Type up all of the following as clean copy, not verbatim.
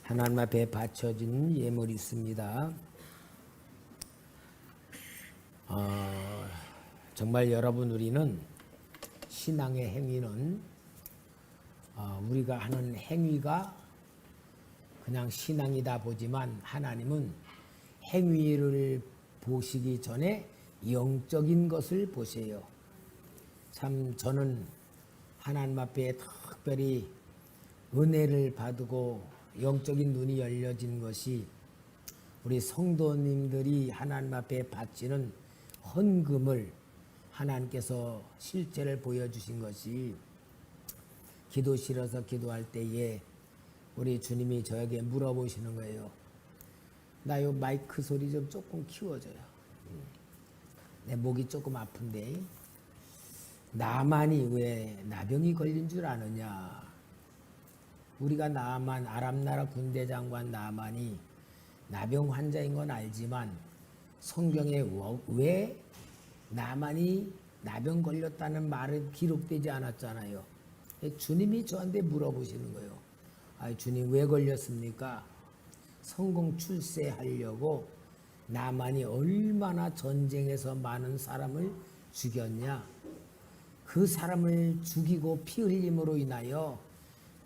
하나님 앞에 바쳐진 예물이 있습니다. 정말 여러분, 우리는 신앙의 행위는 우리가 하는 행위가 그냥 신앙이다 보지만 하나님은 행위를 보시기 전에 영적인 것을 보세요. 참 저는 하나님 앞에 특별히 은혜를 받고 영적인 눈이 열려진 것이 우리 성도님들이 하나님 앞에 바치는 헌금을 하나님께서 실제를 보여주신 것이 기도실에서 기도할 때에 우리 주님이 저에게 물어보시는 거예요. 나 요 마이크 소리 좀 조금 키워줘요. 내 목이 조금 아픈데 나만이 왜 나병이 걸린 줄 아느냐. 우리가 나만, 아람나라 군대장관 나만이 나병 환자인 건 알지만 성경에 왜 나만이 나병 걸렸다는 말은 기록되지 않았잖아요. 주님이 저한테 물어보시는 거예요. 주님 왜 걸렸습니까? 성공 출세하려고 나만이 얼마나 전쟁에서 많은 사람을 죽였냐. 그 사람을 죽이고 피 흘림으로 인하여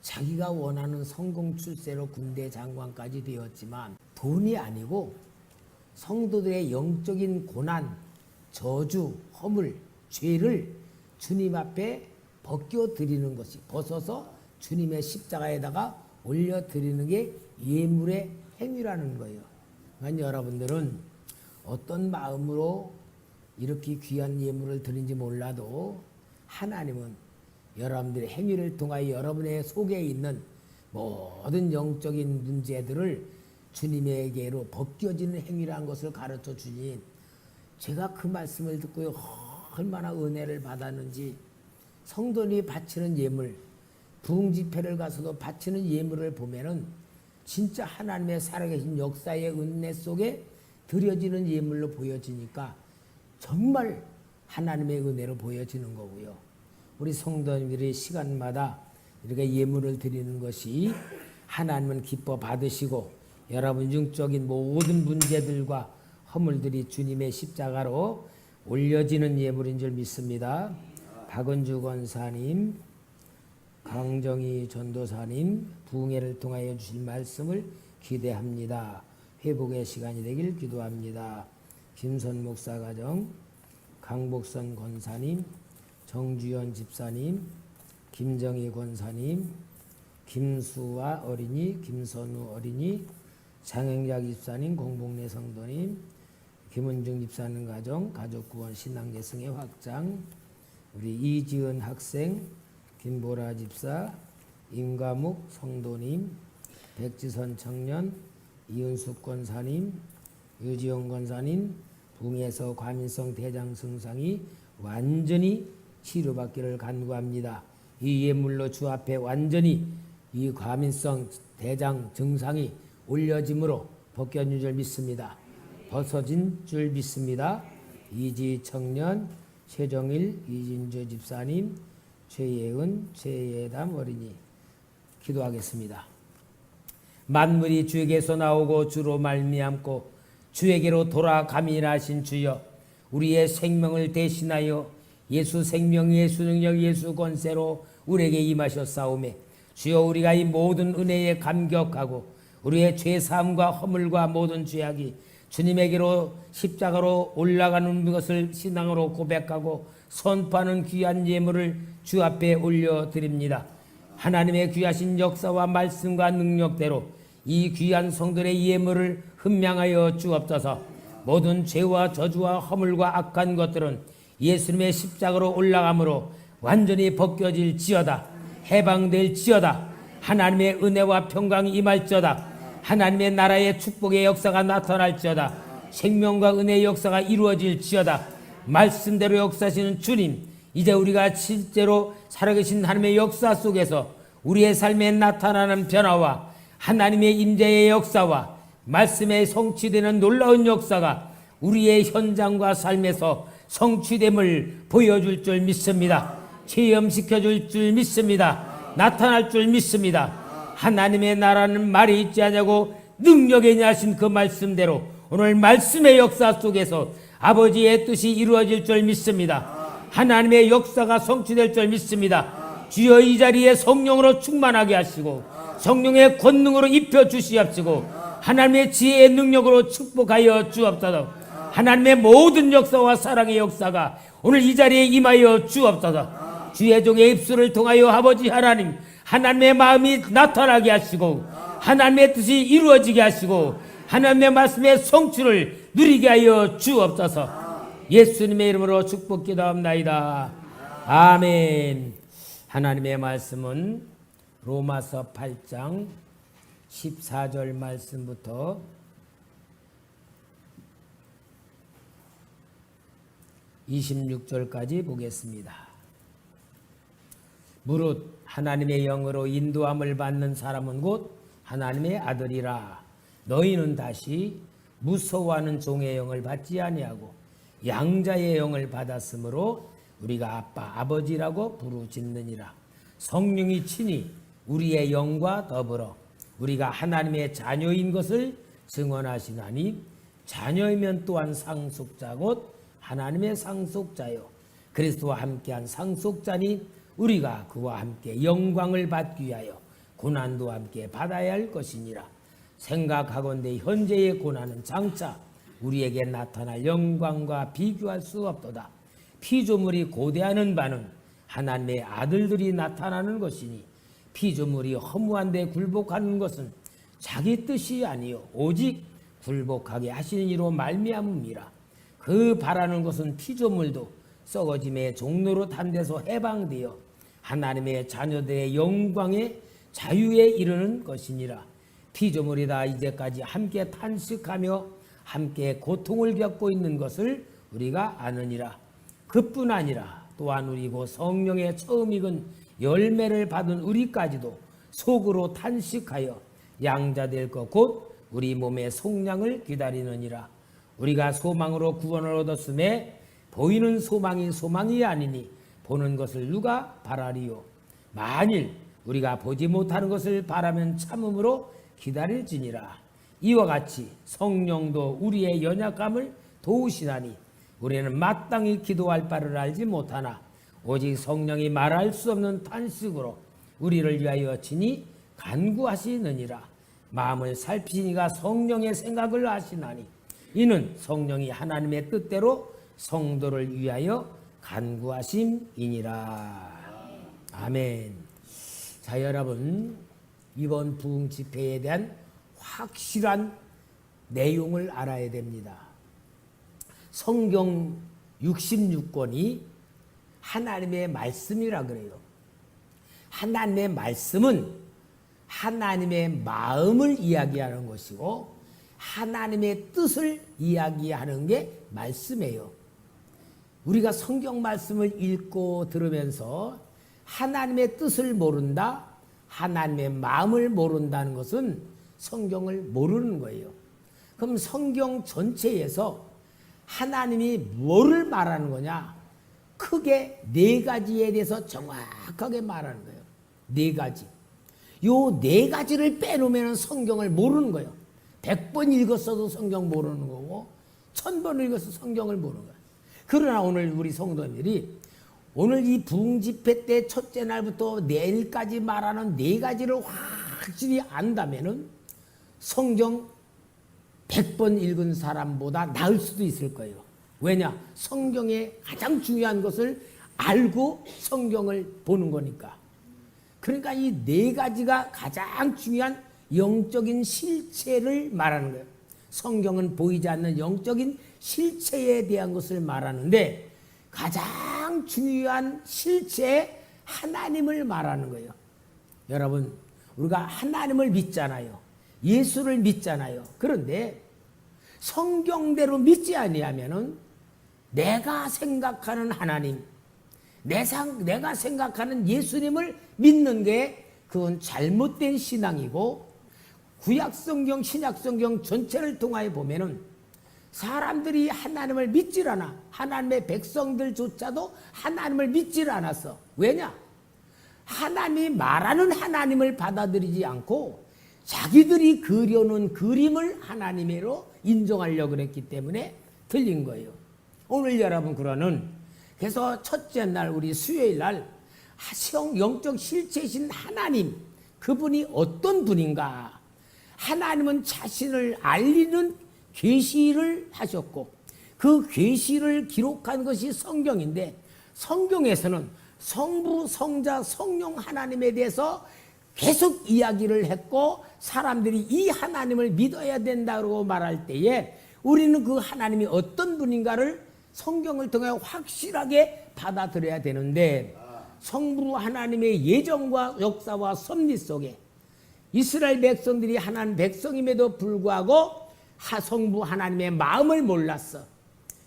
자기가 원하는 성공 출세로 군대 장관까지 되었지만 돈이 아니고 성도들의 영적인 고난, 저주, 허물, 죄를 주님 앞에 벗겨드리는 것이, 벗어서 주님의 십자가에다가 올려드리는 게 예물의 행위라는 거예요. 그러니까 여러분들은 어떤 마음으로 이렇게 귀한 예물을 드린지 몰라도 하나님은 여러분들의 행위를 통하여 여러분의 속에 있는 모든 영적인 문제들을 주님에게로 벗겨지는 행위라는 것을 가르쳐 주니 제가 그 말씀을 듣고 얼마나 은혜를 받았는지, 성도들이 바치는 예물, 부흥집회를 가서도 바치는 예물을 보면은 진짜 하나님의 살아계신 역사의 은혜 속에 드려지는 예물로 보여지니까 정말 하나님의 은혜로 보여지는 거고요. 우리 성도님들이 시간마다 이렇게 예물을 드리는 것이 하나님은 기뻐 받으시고 여러분 영적인 모든 문제들과 허물들이 주님의 십자가로 올려지는 예물인 줄 믿습니다. 박은주 권사님, 강정희 전도사님 부흥회를 통하여 주실 말씀을 기대합니다. 회복의 시간이 되길 기도합니다. 김선 목사 가정, 강복선 권사님, 정주연 집사님, 김정희 권사님, 김수아 어린이, 김선우 어린이, 장영자 집사님, 공복내 성도님, 김은중 집사님 가정, 가족구원 신앙계승의 확장, 우리 이지은 학생, 김보라 집사, 임가묵 성도님, 백지선 청년, 이은숙 권사님, 유지영 권사님, 붕에서 과민성 대장 증상이 완전히 치료받기를 간구합니다. 이 예물로 주 앞에 완전히 이 과민성 대장 증상이 올려짐으로 벗겨진 줄 믿습니다. 벗어진 줄 믿습니다. 이지 청년, 최정일, 이진주 집사님, 최예은, 최예담 어린이 기도하겠습니다. 만물이 주에게서 나오고 주로 말미암고 주에게로 돌아감이라 하신 주여, 우리의 생명을 대신하여 예수 생명, 예수 능력, 예수 권세로 우리에게 임하셨사오매 주여, 우리가 이 모든 은혜에 감격하고 우리의 죄사함과 허물과 모든 죄악이 주님에게로 십자가로 올라가는 것을 신앙으로 고백하고 선포하는 귀한 예물을 주 앞에 올려드립니다. 하나님의 귀하신 역사와 말씀과 능력대로 이 귀한 성들의 예물을 흠양하여 주옵소서. 모든 죄와 저주와 허물과 악한 것들은 예수님의 십자가로 올라감으로 완전히 벗겨질지어다. 해방될지어다. 하나님의 은혜와 평강이 임할지어다. 하나님의 나라의 축복의 역사가 나타날지어다. 생명과 은혜의 역사가 이루어질지어다. 말씀대로 역사하시는 주님, 이제 우리가 실제로 살아계신 하나님의 역사 속에서 우리의 삶에 나타나는 변화와 하나님의 임재의 역사와 말씀에 성취되는 놀라운 역사가 우리의 현장과 삶에서 성취됨을 보여줄 줄 믿습니다. 체험시켜줄 줄 믿습니다. 나타날 줄 믿습니다. 하나님의 나라는 말이 있지 않냐고 능력에 인하신 그 말씀대로 오늘 말씀의 역사 속에서 아버지의 뜻이 이루어질 줄 믿습니다. 하나님의 역사가 성취될 줄 믿습니다. 주여 이 자리에 성령으로 충만하게 하시고 성령의 권능으로 입혀 주시옵시고 하나님의 지혜의 능력으로 축복하여 주옵소서. 하나님의 모든 역사와 사랑의 역사가 오늘 이 자리에 임하여 주옵소서. 주의 종의 입술을 통하여 아버지 하나님 하나님의 마음이 나타나게 하시고 하나님의 뜻이 이루어지게 하시고 하나님의 말씀의 성취를 누리게 하여 주옵소서. 예수님의 이름으로 축복 기도합나이다. 아멘. 하나님의 말씀은 로마서 8장 14절 말씀부터 26절까지 보겠습니다. 무릇 하나님의 영으로 인도함을 받는 사람은 곧 하나님의 아들이라. 너희는 다시 무서워하는 종의 영을 받지 아니하고 양자의 영을 받았으므로 우리가 아빠 아버지라고 부르짖느니라. 성령이 친히 우리의 영과 더불어 우리가 하나님의 자녀인 것을 증언하시나니 자녀이면 또한 상속자 곧 하나님의 상속자요 그리스도와 함께한 상속자니 우리가 그와 함께 영광을 받기 위하여 고난도 함께 받아야 할 것이니라. 생각하건대 현재의 고난은 장차 우리에게 나타날 영광과 비교할 수 없도다. 피조물이 고대하는 바는 하나님의 아들들이 나타나는 것이니 피조물이 허무한 데 굴복하는 것은 자기 뜻이 아니요 오직 굴복하게 하시는 이로 말미암음이라. 그 바라는 것은 피조물도 썩어짐의 종로로 탄 데서 해방되어 하나님의 자녀들의 영광의 자유에 이르는 것이니라. 피조물이 다 이제까지 함께 탄식하며 함께 고통을 겪고 있는 것을 우리가 아느니라. 그뿐 아니라 또한 우리 곧 성령의 처음 익은 열매를 받은 우리까지도 속으로 탄식하여 양자될 것 곧 우리 몸의 속량을 기다리느니라. 우리가 소망으로 구원을 얻었음에 보이는 소망이 소망이 아니니 보는 것을 누가 바라리요. 만일 우리가 보지 못하는 것을 바라면 참음으로 기다릴지니라. 이와 같이 성령도 우리의 연약함을 도우시나니 우리는 마땅히 기도할 바를 알지 못하나 오직 성령이 말할 수 없는 탄식으로 우리를 위하여 친히 간구하시느니라. 마음을 살피시니가 성령의 생각을 아시나니 이는 성령이 하나님의 뜻대로 성도를 위하여 간구하심이니라. 아멘. 자, 여러분, 이번 부흥 집회에 대한 확실한 내용을 알아야 됩니다. 성경 66권이 하나님의 말씀이라 그래요. 하나님의 말씀은 하나님의 마음을 이야기하는 것이고 하나님의 뜻을 이야기하는 게 말씀이에요. 우리가 성경 말씀을 읽고 들으면서 하나님의 뜻을 모른다, 하나님의 마음을 모른다는 것은 성경을 모르는 거예요. 그럼 성경 전체에서 하나님이 뭐를 말하는 거냐? 크게 네 가지에 대해서 정확하게 말하는 거예요. 네 가지. 요 네 가지를 빼놓으면 성경을 모르는 거예요. 100번 읽었어도 성경 모르는 거고 1000번 읽어서 성경을 모르는 거예요. 그러나 오늘 우리 성도님들이 오늘 이 부흥 집회 때 첫째 날부터 내일까지 말하는 네 가지를 확실히 안다면은 성경 100번 읽은 사람보다 나을 수도 있을 거예요. 왜냐? 성경의 가장 중요한 것을 알고 성경을 보는 거니까. 그러니까 이 네 가지가 가장 중요한 영적인 실체를 말하는 거예요. 성경은 보이지 않는 영적인 실체에 대한 것을 말하는데 가장 중요한 실체 하나님을 말하는 거예요. 여러분, 우리가 하나님을 믿잖아요. 예수를 믿잖아요. 그런데 성경대로 믿지 아니하면은 내가 생각하는 하나님, 내가 생각하는 예수님을 믿는 게 그건 잘못된 신앙이고 구약성경, 신약성경 전체를 통하여 보면은 사람들이 하나님을 믿질 않아. 하나님의 백성들조차도 하나님을 믿질 않았어. 왜냐? 하나님이 말하는 하나님을 받아들이지 않고 자기들이 그려놓은 그림을 하나님으로 인정하려고 그랬기 때문에 틀린 거예요. 오늘 여러분 그래서 첫째 날 우리 수요일 날 영적 실체이신 하나님, 그분이 어떤 분인가? 하나님은 자신을 알리는 계시를 하셨고 그 계시를 기록한 것이 성경인데, 성경에서는 성부, 성자, 성령 하나님에 대해서 계속 이야기를 했고 사람들이 이 하나님을 믿어야 된다고 말할 때에 우리는 그 하나님이 어떤 분인가를 성경을 통해 확실하게 받아들여야 되는데, 성부 하나님의 예정과 역사와 섭리 속에 이스라엘 백성들이 하나님 백성임에도 불구하고 성부 하나님의 마음을 몰랐어.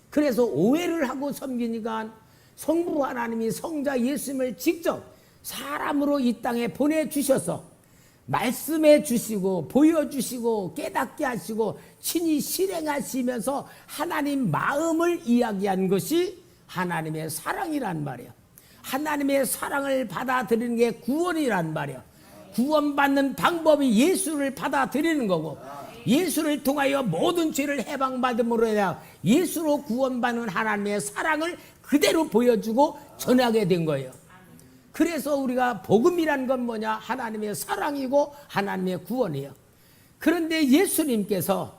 그래서 오해를 하고 섬기니까 성부 하나님이 성자 예수님을 직접 사람으로 이 땅에 보내주셔서 말씀해 주시고 보여주시고 깨닫게 하시고 친히 실행하시면서 하나님 마음을 이야기한 것이 하나님의 사랑이란 말이야. 하나님의 사랑을 받아들이는 게 구원이란 말이야. 구원받는 방법이 예수를 받아들이는 거고 예수를 통하여 모든 죄를 해방받음으로 해야 예수로 구원받는 하나님의 사랑을 그대로 보여주고 전하게 된 거예요. 그래서 우리가 복음이란 건 뭐냐? 하나님의 사랑이고 하나님의 구원이에요. 그런데 예수님께서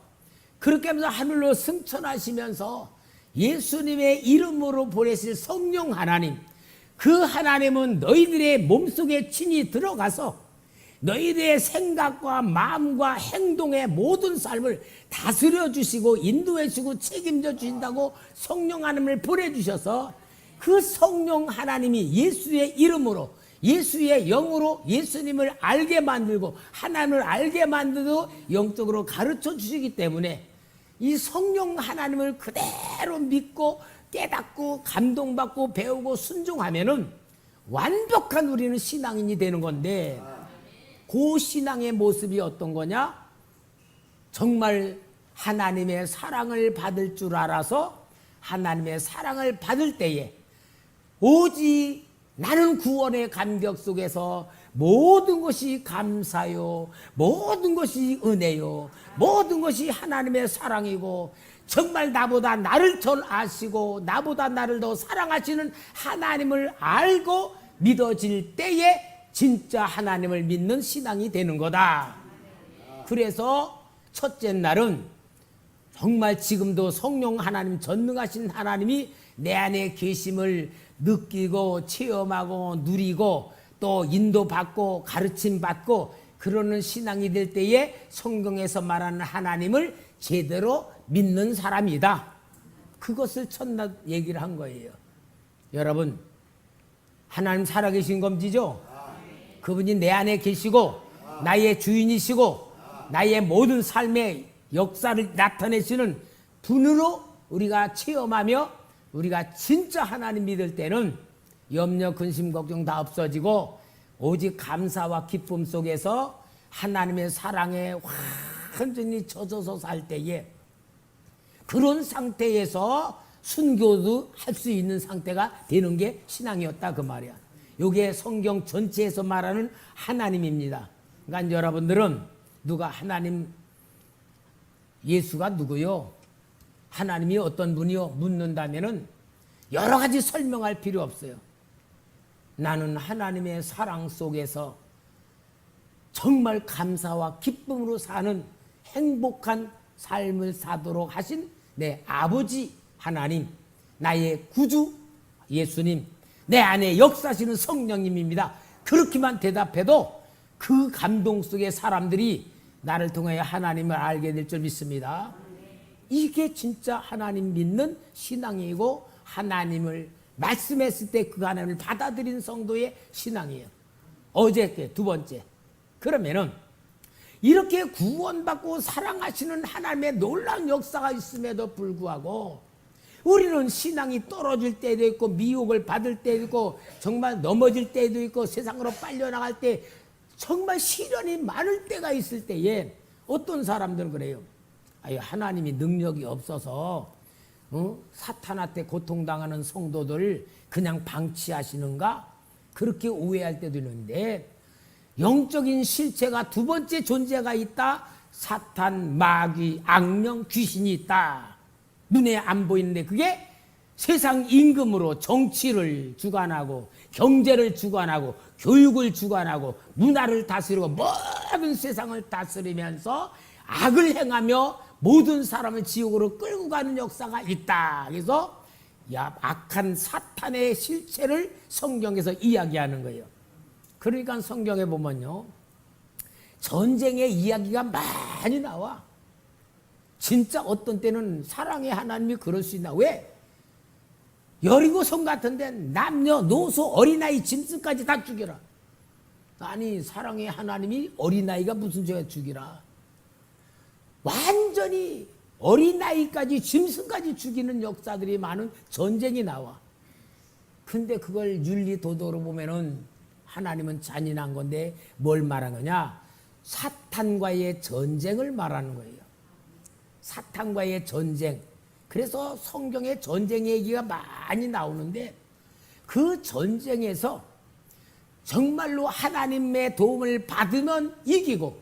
그렇게 하면서 하늘로 승천하시면서 예수님의 이름으로 보내실 성령 하나님, 그 하나님은 너희들의 몸속에 친히 들어가서 너희들의 생각과 마음과 행동의 모든 삶을 다스려 주시고 인도해 주시고 책임져 주신다고 성령 하나님을 보내주셔서 그 성령 하나님이 예수의 이름으로 예수의 영으로 예수님을 알게 만들고 하나님을 알게 만들고 영적으로 가르쳐 주시기 때문에 이 성령 하나님을 그대로 믿고 깨닫고 감동받고 배우고 순종하면은 완벽한 우리는 신앙인이 되는 건데, 그 신앙의 모습이 어떤 거냐? 정말 하나님의 사랑을 받을 줄 알아서 하나님의 사랑을 받을 때에 오직 나는 구원의 감격 속에서 모든 것이 감사요, 모든 것이 은혜요, 모든 것이 하나님의 사랑이고 정말 나보다 나를 더 아시고 나보다 나를 더 사랑하시는 하나님을 알고 믿어질 때에 진짜 하나님을 믿는 신앙이 되는 거다. 그래서 첫째 날은 정말 지금도 성령 하나님, 전능하신 하나님이 내 안에 계심을 느끼고 체험하고 누리고 또 인도받고 가르침받고 그러는 신앙이 될 때에 성경에서 말하는 하나님을 제대로 믿는 사람이다. 그것을 첫날 얘기를 한 거예요. 여러분, 하나님 살아계신 검지죠? 그분이 내 안에 계시고 나의 주인이시고 나의 모든 삶의 역사를 나타내시는 분으로 우리가 체험하며 우리가 진짜 하나님 믿을 때는 염려, 근심, 걱정 다 없어지고 오직 감사와 기쁨 속에서 하나님의 사랑에 완전히 젖어서 살 때에 그런 상태에서 순교도 할 수 있는 상태가 되는 게 신앙이었다 그 말이야. 이게 성경 전체에서 말하는 하나님입니다. 그러니까 여러분들은 누가 하나님, 예수가 누구요? 하나님이 어떤 분이요? 묻는다면은 여러 가지 설명할 필요 없어요. 나는 하나님의 사랑 속에서 정말 감사와 기쁨으로 사는 행복한 삶을 사도록 하신 내 아버지 하나님, 나의 구주 예수님, 내 안에 역사하시는 성령님입니다. 그렇게만 대답해도 그 감동 속에 사람들이 나를 통하여 하나님을 알게 될 줄 믿습니다. 이게 진짜 하나님 믿는 신앙이고 하나님을 말씀했을 때 그 하나님을 받아들인 성도의 신앙이에요. 어저께 두 번째. 그러면은 이렇게 구원받고 사랑하시는 하나님의 놀라운 역사가 있음에도 불구하고 우리는 신앙이 떨어질 때도 있고 미혹을 받을 때도 있고 정말 넘어질 때도 있고 세상으로 빨려나갈 때 정말 시련이 많을 때가 있을 때에 어떤 사람들은 그래요. 아유, 하나님이 능력이 없어서 사탄한테 고통당하는 성도들 그냥 방치하시는가? 그렇게 오해할 때도 있는데 영적인 실체가 두 번째 존재가 있다. 사탄, 마귀, 악령, 귀신이 있다. 눈에 안 보이는데 그게 세상 임금으로 정치를 주관하고 경제를 주관하고 교육을 주관하고 문화를 다스리고 모든 세상을 다스리면서 악을 행하며 모든 사람을 지옥으로 끌고 가는 역사가 있다. 그래서 악한 사탄의 실체를 성경에서 이야기하는 거예요. 그러니까 성경에 보면요, 전쟁의 이야기가 많이 나와. 진짜 어떤 때는 사랑의 하나님이 그럴 수 있나? 왜? 여리고성 같은 데는 남녀, 노소, 어린아이, 짐승까지 다 죽여라. 아니, 사랑의 하나님이 어린아이가 무슨 죄가 죽이라. 완전히 어린아이까지 짐승까지 죽이는 역사들이 많은 전쟁이 나와. 근데 그걸 윤리도덕으로 보면은 하나님은 잔인한 건데 뭘 말한 거냐? 사탄과의 전쟁을 말하는 거예요. 사탄과의 전쟁. 그래서 성경에 전쟁 얘기가 많이 나오는데 그 전쟁에서 정말로 하나님의 도움을 받으면 이기고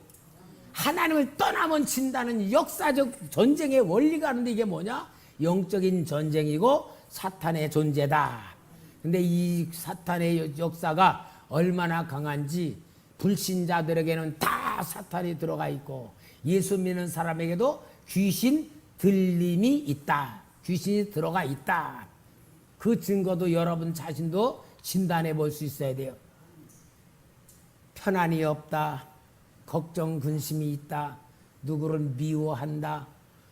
하나님을 떠나면 진다는 역사적 전쟁의 원리가 있는데 이게 뭐냐? 영적인 전쟁이고 사탄의 존재다. 근데 이 사탄의 역사가 얼마나 강한지 불신자들에게는 다 사탄이 들어가 있고 예수 믿는 사람에게도 귀신 들림이 있다. 귀신이 들어가 있다. 그 증거도 여러분 자신도 진단해 볼 수 있어야 돼요. 편안이 없다. 걱정 근심이 있다. 누구를 미워한다.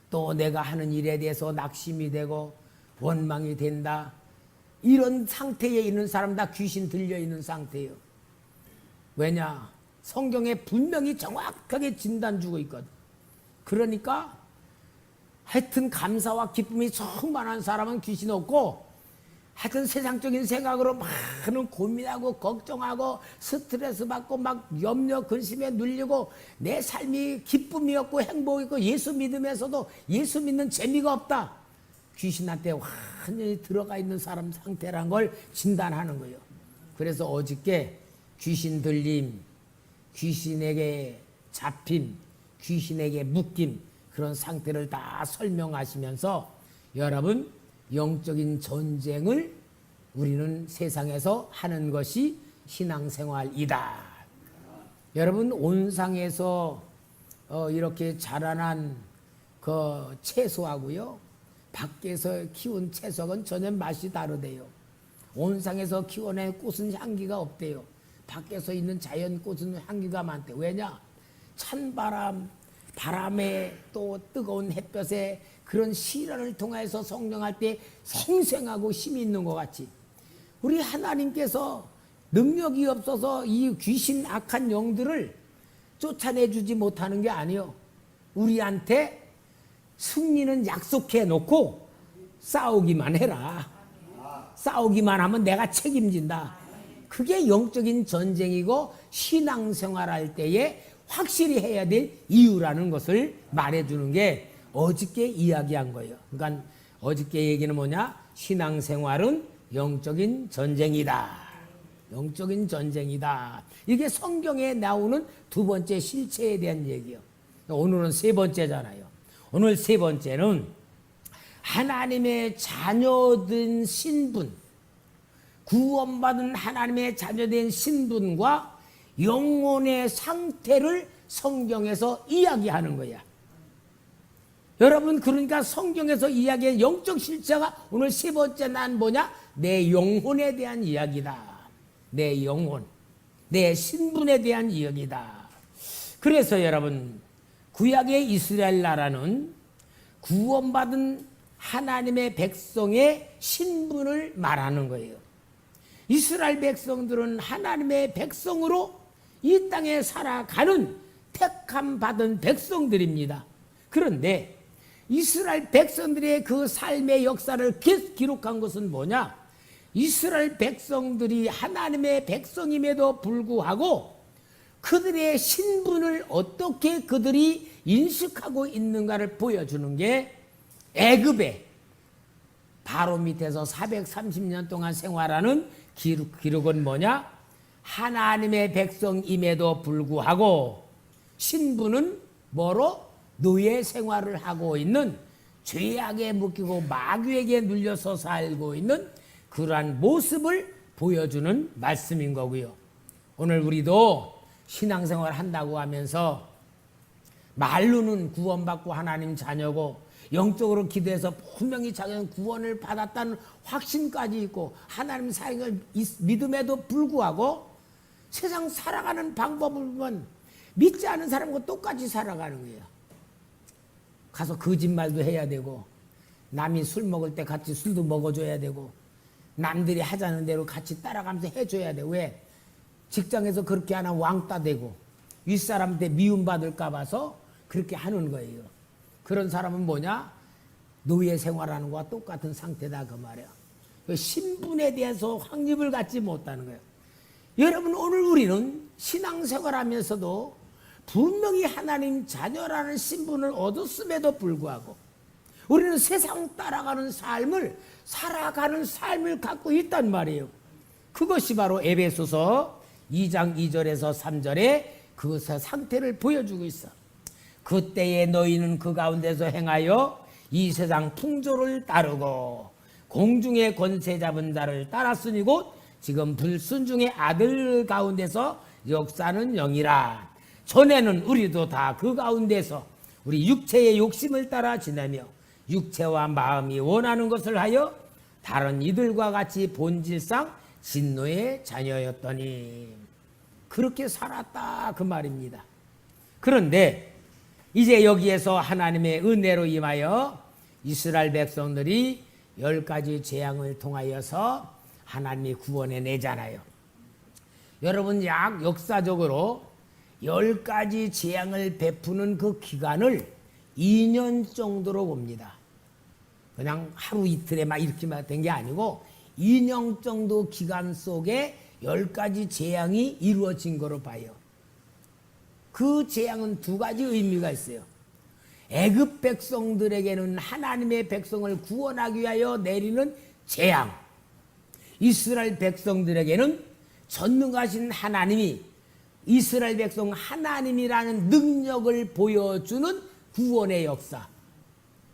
또 내가 하는 일에 대해서 낙심이 되고 원망이 된다. 이런 상태에 있는 사람 다 귀신 들려 있는 상태예요. 왜냐? 성경에 분명히 정확하게 진단 주고 있거든. 그러니까 하여튼 감사와 기쁨이 충만한 사람은 귀신 없고 하여튼 세상적인 생각으로 많은 고민하고 걱정하고 스트레스 받고 막 염려 근심에 눌리고 내 삶이 기쁨이 없고 행복이 없고 예수 믿으면서도 예수 믿는 재미가 없다. 귀신한테 완전히 들어가 있는 사람 상태란 걸 진단하는 거예요. 그래서 어저께 귀신 들림, 귀신에게 잡힘, 귀신에게 묶임 그런 상태를 다 설명하시면서 여러분 영적인 전쟁을 우리는 세상에서 하는 것이 신앙생활이다. 여러분 온상에서 이렇게 자라난 그 채소하고요 밖에서 키운 채소는 전혀 맛이 다르대요. 온상에서 키워낸 꽃은 향기가 없대요. 밖에서 있는 자연 꽃은 향기가 많대. 왜냐? 찬바람, 바람에 또 뜨거운 햇볕에 그런 시련을 통해서 성령할 때 생생하고 힘이 있는 것 같이 우리 하나님께서 능력이 없어서 이 귀신 악한 영들을 쫓아내주지 못하는 게 아니요. 우리한테 승리는 약속해 놓고 싸우기만 해라. 싸우기만 하면 내가 책임진다. 그게 영적인 전쟁이고 신앙생활할 때에 확실히 해야 될 이유라는 것을 말해주는 게 어저께 이야기한 거예요. 그러니까 어저께 얘기는 뭐냐? 신앙생활은 영적인 전쟁이다. 영적인 전쟁이다. 이게 성경에 나오는 두 번째 실체에 대한 얘기예요. 오늘은 세 번째잖아요. 오늘 세 번째는 하나님의 자녀된 신분, 구원받은 하나님의 자녀된 신분과 영혼의 상태를 성경에서 이야기하는 거야. 여러분 그러니까 성경에서 이야기한 영적 실체가 오늘 세 번째 난 뭐냐? 내 영혼에 대한 이야기다. 내 영혼, 내 신분에 대한 이야기다. 그래서 여러분 구약의 이스라엘 나라는 구원받은 하나님의 백성의 신분을 말하는 거예요. 이스라엘 백성들은 하나님의 백성으로 이 땅에 살아가는 택함 받은 백성들입니다. 그런데 이스라엘 백성들의 그 삶의 역사를 기록한 것은 뭐냐? 이스라엘 백성들이 하나님의 백성임에도 불구하고 그들의 신분을 어떻게 그들이 인식하고 있는가를 보여주는 게 애굽의 바로 밑에서 430년 동안 생활하는 기록은 뭐냐? 하나님의 백성임에도 불구하고 신부는 뭐로? 노예 생활을 하고 있는, 죄악에 묶이고 마귀에게 눌려서 살고 있는 그러한 모습을 보여주는 말씀인 거고요. 오늘 우리도 신앙생활 한다고 하면서 말로는 구원받고 하나님 자녀고 영적으로 기도해서 분명히 자기는 구원을 받았다는 확신까지 있고 하나님 사랑을 믿음에도 불구하고 세상 살아가는 방법을 보면 믿지 않은 사람과 똑같이 살아가는 거예요. 가서 거짓말도 해야 되고 남이 술 먹을 때 같이 술도 먹어줘야 되고 남들이 하자는 대로 같이 따라가면서 해줘야 돼. 왜? 직장에서 그렇게 하나 왕따 되고 윗사람한테 미움받을까 봐서 그렇게 하는 거예요. 그런 사람은 뭐냐? 노예 생활하는 것과 똑같은 상태다 그 말이야. 신분에 대해서 확립을 갖지 못하는 거예요. 여러분, 오늘 우리는 신앙생활하면서도 분명히 하나님 자녀라는 신분을 얻었음에도 불구하고 우리는 세상 따라가는 삶을 살아가는 삶을 갖고 있단 말이에요. 그것이 바로 에베소서 2장 2절에서 3절에 그 상태를 보여주고 있어. 그때에 너희는 그 가운데서 행하여 이 세상 풍조를 따르고 공중의 권세 잡은 자를 따랐으니 곧 지금 불순종의 아들 가운데서 역사는 영이라. 전에는 우리도 다 그 가운데서 우리 육체의 욕심을 따라 지내며 육체와 마음이 원하는 것을 하여 다른 이들과 같이 본질상 진노의 자녀였더니 그렇게 살았다 그 말입니다. 그런데 이제 여기에서 하나님의 은혜로 임하여 이스라엘 백성들이 10가지 재앙을 통하여서 하나님이 구원해 내잖아요. 여러분, 약 역사적으로 10가지 재앙을 베푸는 그 기간을 2년 정도로 봅니다. 그냥 하루 이틀에 막 이렇게만 된 게 아니고 2년 정도 기간 속에 10가지 재앙이 이루어진 거로 봐요. 그 재앙은 2가지 의미가 있어요. 애굽 백성들에게는 하나님의 백성을 구원하기 위하여 내리는 재앙, 이스라엘 백성들에게는 전능하신 하나님이 이스라엘 백성 하나님이라는 능력을 보여주는 구원의 역사.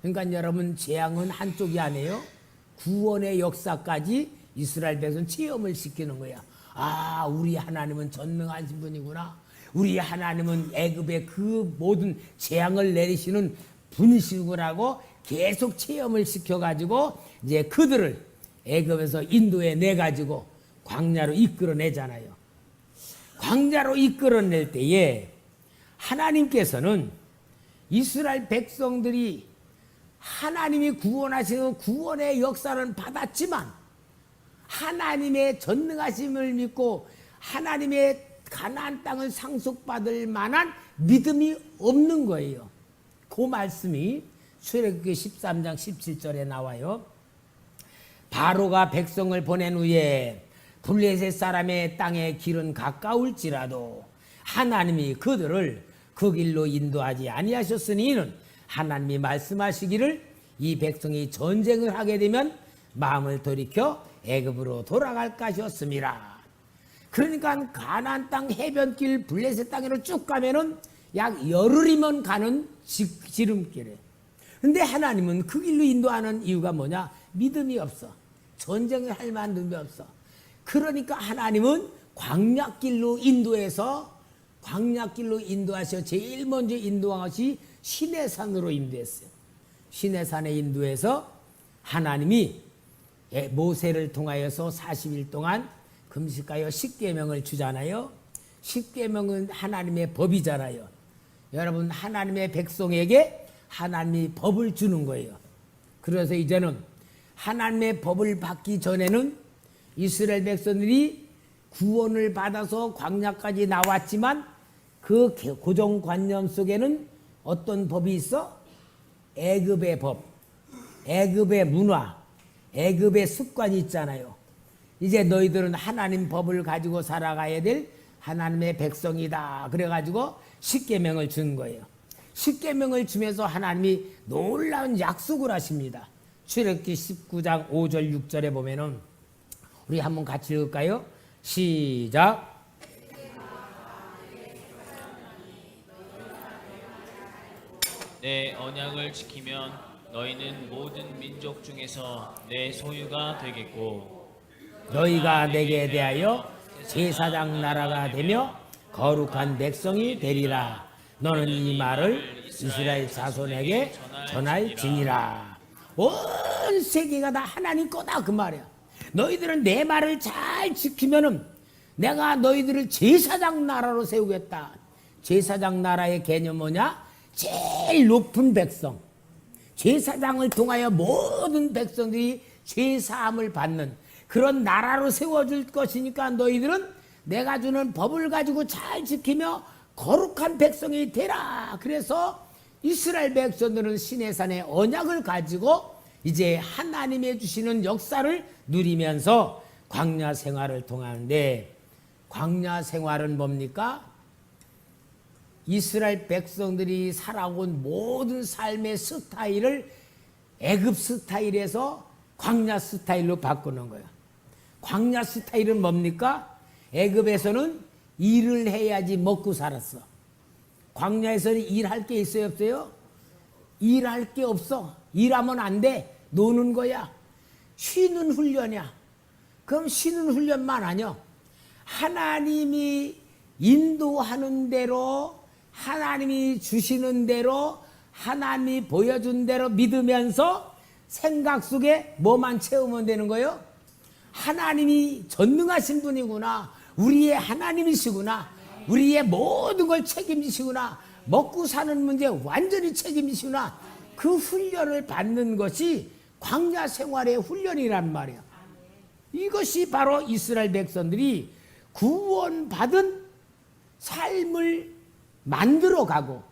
그러니까 여러분, 재앙은 한쪽이 아니에요. 구원의 역사까지 이스라엘 백성 체험을 시키는 거야. 아, 우리 하나님은 전능하신 분이구나. 우리 하나님은 애굽의 그 모든 재앙을 내리시는 분이시구나고 계속 체험을 시켜가지고 이제 그들을 애굽에서 인도에 내가지고 광야로 이끌어내잖아요. 광야로 이끌어낼 때에 하나님께서는 이스라엘 백성들이 하나님이 구원하시는 구원의 역사는 받았지만 하나님의 전능하심을 믿고 하나님의 가나안 땅을 상속받을 만한 믿음이 없는 거예요. 그 말씀이 출애굽기 13장 17절에 나와요. 바로가 백성을 보낸 후에 블레셋 사람의 땅의 길은 가까울지라도 하나님이 그들을 그 길로 인도하지 아니하셨으니 이는 하나님이 말씀하시기를 이 백성이 전쟁을 하게 되면 마음을 돌이켜 애굽으로 돌아갈 것이었습니다. 그러니까 가나안 땅 해변길 블레셋 땅으로 쭉 가면은 약 열흘이면 가는 지름길이에요. 근데 하나님은 그 길로 인도하는 이유가 뭐냐? 믿음이 없어. 전쟁을 할 만한 눈이 없어. 그러니까 하나님은 광야길로 인도해서 광야길로 인도하셔 제일 먼저 인도한 것이 시내산으로 인도했어요. 시내산에 인도해서 하나님이 모세를 통하여서 40일 동안 금식하여 십계명을 주잖아요. 십계명은 하나님의 법이잖아요. 여러분, 하나님의 백성에게 하나님이 법을 주는 거예요. 그래서 이제는 하나님의 법을 받기 전에는 이스라엘 백성들이 구원을 받아서 광야까지 나왔지만 그 고정관념 속에는 어떤 법이 있어? 애굽의 법, 애굽의 문화, 애굽의 습관이 있잖아요. 이제 너희들은 하나님 법을 가지고 살아가야 될 하나님의 백성이다. 그래가지고 십계명을 준 거예요. 십계명을 주면서 하나님이 놀라운 약속을 하십니다. 출애굽기 19장 5절 6절에 보면은 우리 한번 같이 읽을까요? 시작. 내 언약을 지키면 너희는 모든 민족 중에서 내 소유가 되겠고 너희가 내게 대하여 제사장 나라가 되며 거룩한 백성이 되리라. 너는 이 말을 이스라엘 자손에게 전할지니라. 온 세계가 다 하나님 거다 그 말이야. 너희들은 내 말을 잘 지키면은 내가 너희들을 제사장 나라로 세우겠다. 제사장 나라의 개념 뭐냐? 제일 높은 백성, 제사장을 통하여 모든 백성들이 죄사함을 받는 그런 나라로 세워줄 것이니까 너희들은 내가 주는 법을 가지고 잘 지키며 거룩한 백성이 되라. 그래서 이스라엘 백성들은 시내산의 언약을 가지고 이제 하나님의 주시는 역사를 누리면서 광야 생활을 통하는데, 광야 생활은 뭡니까? 이스라엘 백성들이 살아온 모든 삶의 스타일을 애굽 스타일에서 광야 스타일로 바꾸는 거예요. 광야 스타일은 뭡니까? 애굽에서는 일을 해야지 먹고 살았어. 광야에서는 일할 게 있어요, 없어요? 일할 게 없어. 일하면 안 돼. 노는 거야. 쉬는 훈련이야. 그럼 쉬는 훈련만 아니야. 하나님이 인도하는 대로, 하나님이 주시는 대로, 하나님이 보여준 대로 믿으면서 생각 속에 뭐만 채우면 되는 거예요? 하나님이 전능하신 분이구나. 우리의 하나님이시구나. 우리의 모든 걸 책임지시구나. 먹고 사는 문제 완전히 책임지시구나. 그 훈련을 받는 것이 광야 생활의 훈련이란 말이야. 이것이 바로 이스라엘 백성들이 구원받은 삶을 만들어가고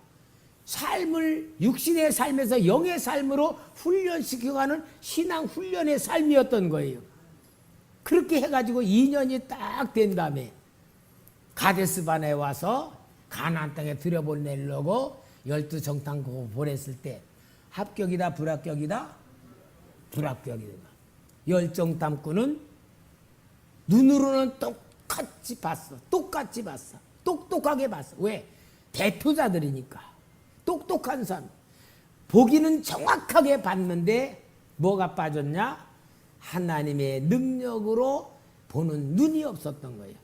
삶을 육신의 삶에서 영의 삶으로 훈련시켜가는 신앙 훈련의 삶이었던 거예요. 그렇게 해가지고 2년이 딱 된 다음에 가데스반에 와서 가나안 땅에 들여보내려고 12정탐꾼 보냈을 때 합격이다 불합격이다? 불합격이다. 10정탐꾼은 눈으로는 똑같이 봤어. 똑같이 봤어. 똑똑하게 봤어. 왜? 대표자들이니까. 똑똑한 사람. 보기는 정확하게 봤는데 뭐가 빠졌냐? 하나님의 능력으로 보는 눈이 없었던 거예요.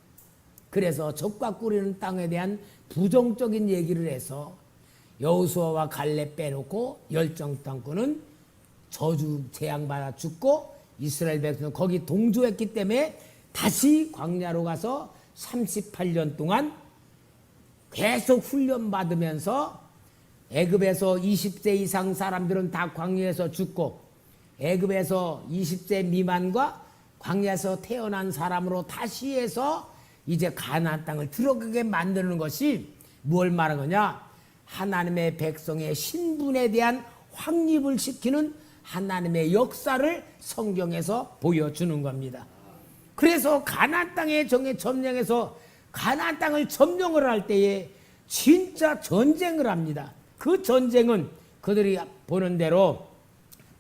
그래서 젖과 꿀이는 땅에 대한 부정적인 얘기를 해서 여호수아와 갈렙 빼놓고 10정탐꾼은 저주 재앙받아 죽고 이스라엘 백성은 거기 동조했기 때문에 다시 광야로 가서 38년 동안 계속 훈련받으면서 애굽에서 20세 이상 사람들은 다 광야에서 죽고 애굽에서 20세 미만과 광야에서 태어난 사람으로 다시 해서 이제 가나안 땅을 들어가게 만드는 것이 뭘 말하느냐? 하나님의 백성의 신분에 대한 확립을 시키는 하나님의 역사를 성경에서 보여주는 겁니다. 그래서 가나안 땅에 점령해서 가나안 땅을 점령을 할 때에 진짜 전쟁을 합니다. 그 전쟁은 그들이 보는 대로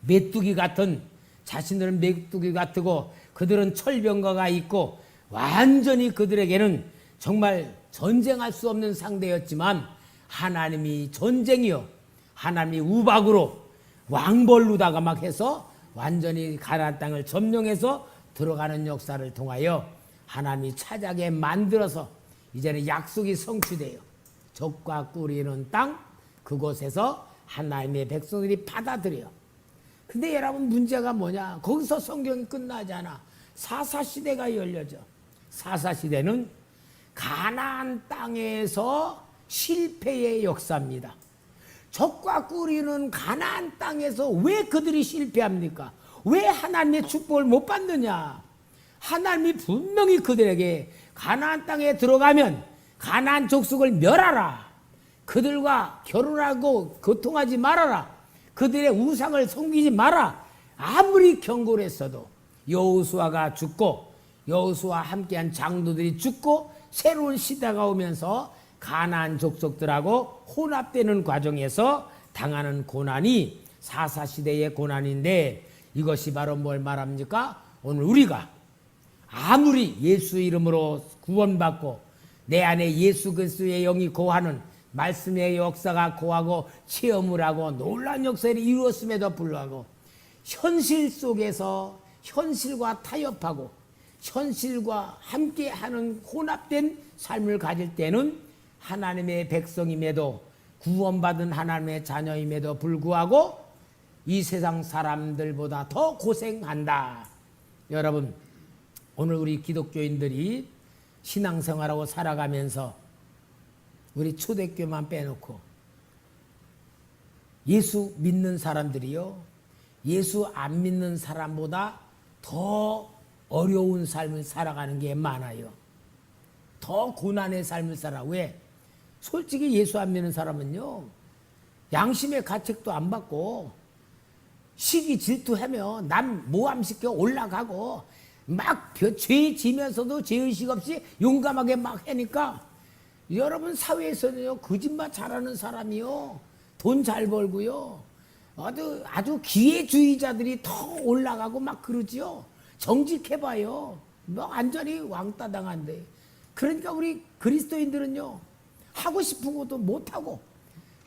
메뚜기 같은, 자신들은 메뚜기 같고 그들은 철병거가 있고 완전히 그들에게는 정말 전쟁할 수 없는 상대였지만 하나님이 전쟁이요, 하나님이 우박으로 왕벌루다가 막 해서 완전히 가나안 땅을 점령해서 들어가는 역사를 통하여 하나님이 차지하게 만들어서 이제는 약속이 성취돼요. 젖과 꿀이 있는 땅, 그곳에서 하나님의 백성들이 받아들여요. 근데 여러분 문제가 뭐냐? 거기서 성경이 끝나지 않아. 사사시대가 열려져. 사사시대는 가나안 땅에서 실패의 역사입니다. 젖과 꿀이는 가나안 땅에서 왜 그들이 실패합니까? 왜 하나님의 축복을 못 받느냐? 하나님이 분명히 그들에게 가나안 땅에 들어가면 가나안 족속을 멸하라. 그들과 결혼하고 교통하지 말아라. 그들의 우상을 섬기지 마라. 아무리 경고를 했어도 여호수아가 죽고 여호수아와 함께한 장로들이 죽고 새로운 시대가 오면서 가나안 족속들하고 혼합되는 과정에서 당하는 고난이 사사시대의 고난인데, 이것이 바로 뭘 말합니까? 오늘 우리가 아무리 예수 이름으로 구원받고 내 안에 예수 그리스도의 영이 거하는 말씀의 역사가 거하고 체험을 하고 놀라운 역사를 이루었음에도 불구하고 현실 속에서 현실과 타협하고 현실과 함께하는 혼합된 삶을 가질 때는 하나님의 백성임에도 구원받은 하나님의 자녀임에도 불구하고 이 세상 사람들보다 더 고생한다. 여러분, 오늘 우리 기독교인들이 신앙생활하고 살아가면서 우리 초대교만 빼놓고 예수 믿는 사람들이요, 예수 안 믿는 사람보다 더 어려운 삶을 살아가는 게 많아요. 더 고난의 삶을 살아. 왜? 솔직히 예수 안 믿는 사람은요, 양심의 가책도 안 받고 시기 질투하며 남 모함시켜 올라가고 막 죄 지면서도 죄의식 없이 용감하게 막 하니까 여러분 사회에서는요, 거짓말 잘하는 사람이요, 돈 잘 벌고요, 아주 기회주의자들이 더 올라가고 막 그러지요. 정직해봐요, 뭐 완전히 왕따 당한데. 그러니까 우리 그리스도인들은요, 하고 싶은 것도 못하고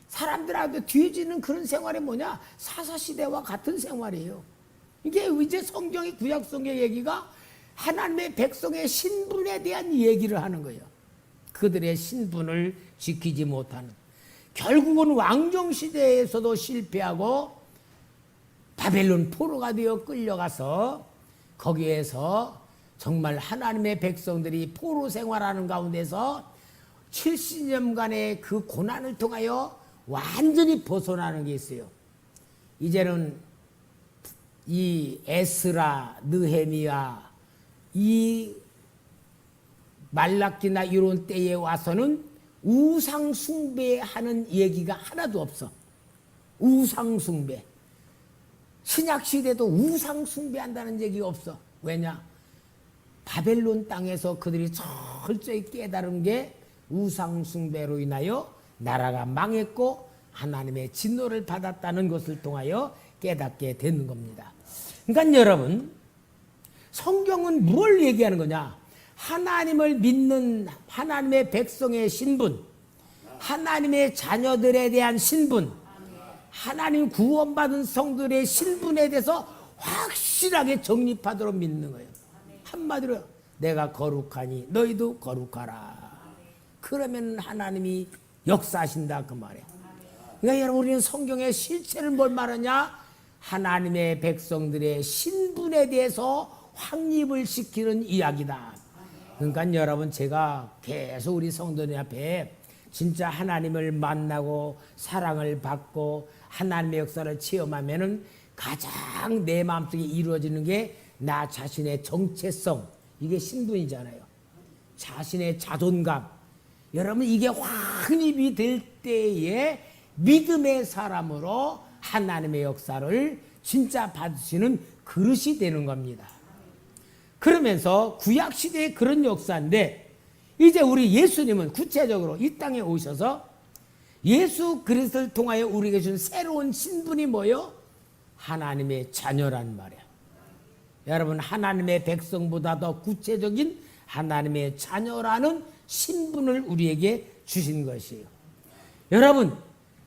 사람들한테 뒤지는 그런 생활이 뭐냐? 사사시대와 같은 생활이에요. 이게 이제 성경의 구약성경 얘기가 하나님의 백성의 신분에 대한 얘기를 하는 거예요. 그들의 신분을 지키지 못하는, 결국은 왕정시대에서도 실패하고 바벨론 포로가 되어 끌려가서 거기에서 정말 하나님의 백성들이 포로 생활하는 가운데서 70년간의 그 고난을 통하여 완전히 벗어나는 게 있어요. 이제는 이 에스라, 느헤미야, 이 말라기나 이런 때에 와서는 우상 숭배하는 얘기가 하나도 없어. 우상 숭배. 신약 시대도 우상 숭배한다는 얘기가 없어. 왜냐? 바벨론 땅에서 그들이 철저히 깨달은 게 우상 숭배로 인하여 나라가 망했고 하나님의 진노를 받았다는 것을 통하여 깨닫게 되는 겁니다. 그러니까 여러분, 성경은 뭘 얘기하는 거냐? 하나님을 믿는 하나님의 백성의 신분, 하나님의 자녀들에 대한 신분, 하나님 구원받은 성들의 신분에 대해서 확실하게 정립하도록 믿는 거예요. 한마디로 내가 거룩하니 너희도 거룩하라. 그러면 하나님이 역사하신다 그 말이에요. 그러니까 여러분, 우리는 성경의 실체를 뭘 말하냐? 하나님의 백성들의 신분에 대해서 확립을 시키는 이야기다. 그러니까 여러분, 제가 계속 우리 성도님 앞에 진짜 하나님을 만나고 사랑을 받고 하나님의 역사를 체험하면은 가장 내 마음속에 이루어지는 게 나 자신의 정체성, 이게 신분이잖아요. 자신의 자존감. 여러분, 이게 확립이 될 때에 믿음의 사람으로 하나님의 역사를 진짜 받으시는 그릇이 되는 겁니다. 그러면서 구약시대의 그런 역사인데, 이제 우리 예수님은 구체적으로 이 땅에 오셔서 예수 그리스도를 통하여 우리에게 준 새로운 신분이 뭐예요? 하나님의 자녀란 말이야. 여러분, 하나님의 백성보다 더 구체적인 하나님의 자녀라는 신분을 우리에게 주신 것이에요. 여러분,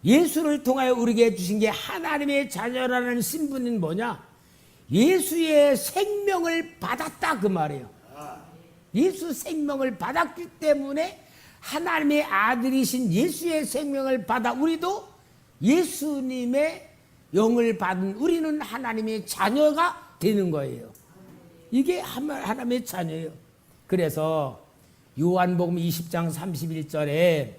예수를 통하여 우리에게 주신 게 하나님의 자녀라는 신분은 뭐냐? 예수의 생명을 받았다 그 말이에요. 예수 생명을 받았기 때문에 하나님의 아들이신 예수의 생명을 받아 우리도 예수님의 영을 받은 우리는 하나님의 자녀가 되는 거예요. 이게 하나님의 자녀예요. 그래서 요한복음 20장 31절에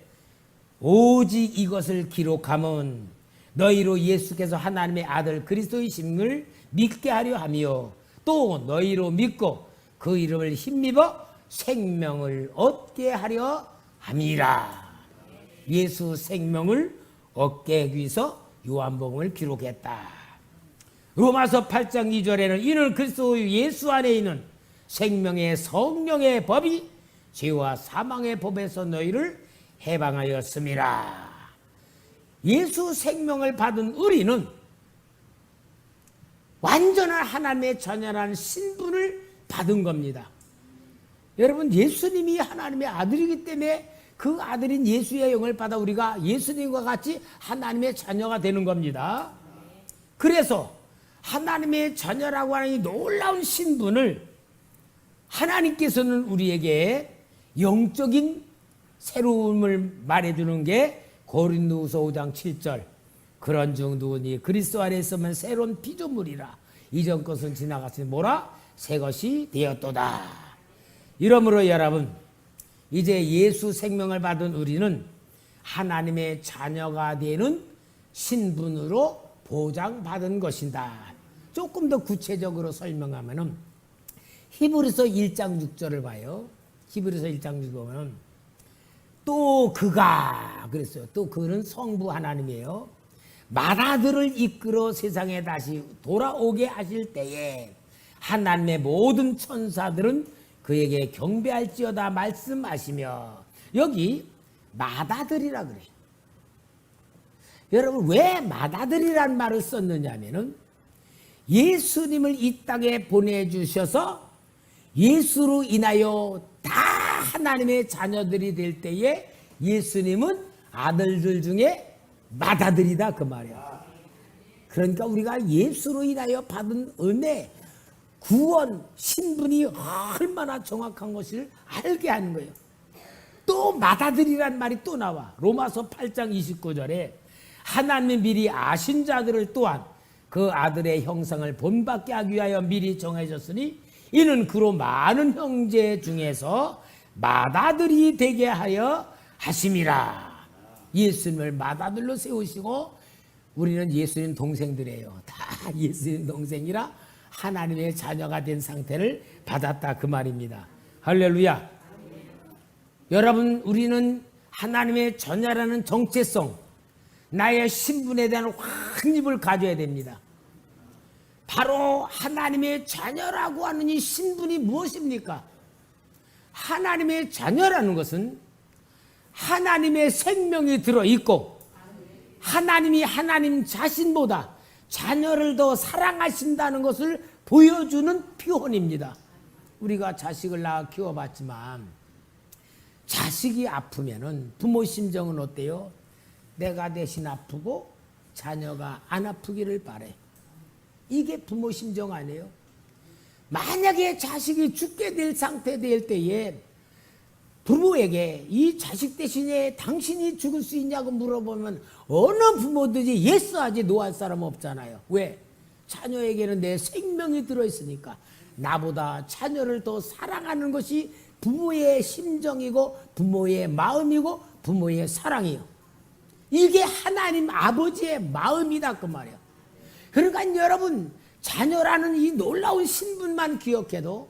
오직 이것을 기록함은 너희로 예수께서 하나님의 아들 그리스도이심을 믿게 하려 하며 또 너희로 믿고 그 이름을 힘입어 생명을 얻게 하려 함이라. 예수 생명을 얻게 하기 위해서 요한복음을 기록했다. 로마서 8장 2절에는 이는 그리스도 예수 안에 있는 생명의 성령의 법이 죄와 사망의 법에서 너희를 해방하였음이라. 예수 생명을 받은 우리는 완전한 하나님의 자녀라는 신분을 받은 겁니다. 여러분, 예수님이 하나님의 아들이기 때문에 그 아들인 예수의 영을 받아 우리가 예수님과 같이 하나님의 자녀가 되는 겁니다. 그래서 하나님의 자녀라고 하는 이 놀라운 신분을 하나님께서는 우리에게 영적인 새로움을 말해주는 게 고린도후서 5장 7절, 그런 중 누구니 그리스도 안에 있으면 새로운 피조물이라 이전 것은 지나갔으니 뭐라 새 것이 되었도다. 이러므로 여러분, 이제 예수 생명을 받은 우리는 하나님의 자녀가 되는 신분으로 보장받은 것이다. 조금 더 구체적으로 설명하면은 히브리서 1장 6절을 봐요. 히브리서 1장 6절 보면 또 그가 그랬어요. 또 그는 성부 하나님이에요. 맏아들을 이끌어 세상에 다시 돌아오게 하실 때에 하나님의 모든 천사들은 그에게 경배할지어다 말씀하시며, 여기 맏아들이라 그래요. 여러분, 왜 맏아들이란 말을 썼느냐 하면은 예수님을 이 땅에 보내주셔서 예수로 인하여 다 하나님의 자녀들이 될 때에 예수님은 아들들 중에 맏아들이다 그 말이야. 그러니까 우리가 예수로 인하여 받은 은혜, 구원, 신분이 얼마나 정확한 것을 알게 하는 거예요. 또 맏아들이란 말이 또 나와. 로마서 8장 29절에 하나님이 미리 아신 자들을 또한 그 아들의 형상을 본받게 하기 위하여 미리 정하셨으니 이는 그로 많은 형제 중에서 맏아들이 되게 하여 하심이라. 예수님을 맏아들로 세우시고 우리는 예수님 동생들이에요. 다 예수님 동생이라 하나님의 자녀가 된 상태를 받았다 그 말입니다. 할렐루야. 여러분, 우리는 하나님의 자녀라는 정체성, 나의 신분에 대한 확립을 가져야 됩니다. 바로 하나님의 자녀라고 하는 이 신분이 무엇입니까? 하나님의 자녀라는 것은 하나님의 생명이 들어있고 하나님이 하나님 자신보다 자녀를 더 사랑하신다는 것을 보여주는 표현입니다. 우리가 자식을 낳아 키워봤지만 자식이 아프면은 부모 심정은 어때요? 내가 대신 아프고 자녀가 안 아프기를 바래. 이게 부모 심정 아니에요? 만약에 자식이 죽게 될 상태 될 때에 부모에게 이 자식 대신에 당신이 죽을 수 있냐고 물어보면 어느 부모들이 예스 하지 노 할 사람 없잖아요. 왜? 자녀에게는 내 생명이 들어있으니까 나보다 자녀를 더 사랑하는 것이 부모의 심정이고 부모의 마음이고 부모의 사랑이요. 이게 하나님 아버지의 마음이다 그 말이야. 그러니까 여러분, 자녀라는 이 놀라운 신분만 기억해도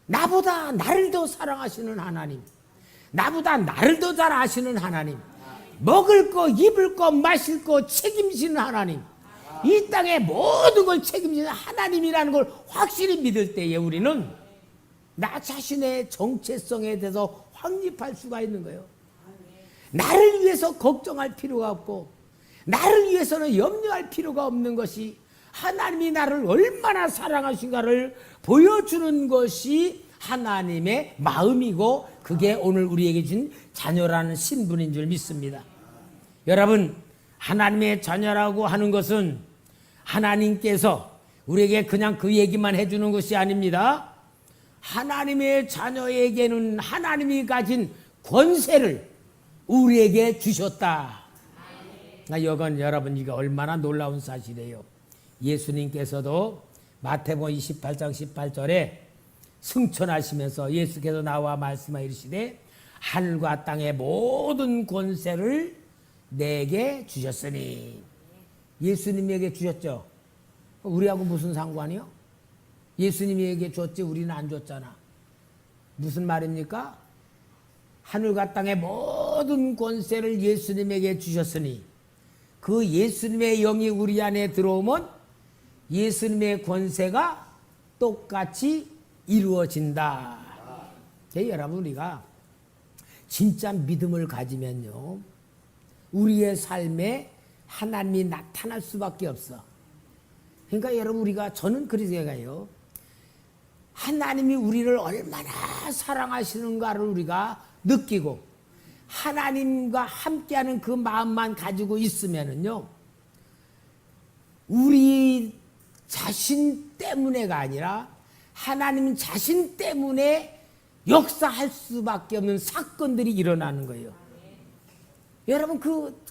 나보다 나를 더 사랑하시는 하나님, 나보다 나를 더 잘 아시는 하나님, 먹을 거 입을 거 마실 거 책임지는 하나님, 이 땅의 모든 걸 책임지는 하나님이라는 걸 확실히 믿을 때에 우리는 나 자신의 정체성에 대해서 확립할 수가 있는 거예요. 나를 위해서 걱정할 필요가 없고 나를 위해서는 염려할 필요가 없는 것이 하나님이 나를 얼마나 사랑하신가를 보여주는 것이 하나님의 마음이고 그게 오늘 우리에게 준 자녀라는 신분인 줄 믿습니다. 여러분, 하나님의 자녀라고 하는 것은 하나님께서 우리에게 그냥 그 얘기만 해주는 것이 아닙니다. 하나님의 자녀에게는 하나님이 가진 권세를 우리에게 주셨다. 이건 여러분, 이게 얼마나 놀라운 사실이에요. 예수님께서도 마태복음 28장 18절에 승천하시면서 예수께서 나와 말씀하여 이르시되 하늘과 땅의 모든 권세를 내게 주셨으니. 예수님에게 주셨죠. 우리하고 무슨 상관이요? 예수님에게 줬지 우리는 안 줬잖아. 무슨 말입니까? 하늘과 땅의 모든 권세를 예수님에게 주셨으니 그 예수님의 영이 우리 안에 들어오면 예수님의 권세가 똑같이 이루어진다. 여러분, 우리가 진짜 믿음을 가지면요, 우리의 삶에 하나님이 나타날 수밖에 없어. 그러니까 여러분, 저는 그렇게 생각해요. 하나님이 우리를 얼마나 사랑하시는가를 우리가 느끼고 하나님과 함께하는 그 마음만 가지고 있으면은요, 우리 자신 때문에가 아니라 하나님 자신 때문에 역사할 수밖에 없는 사건들이 일어나는 거예요. 여러분,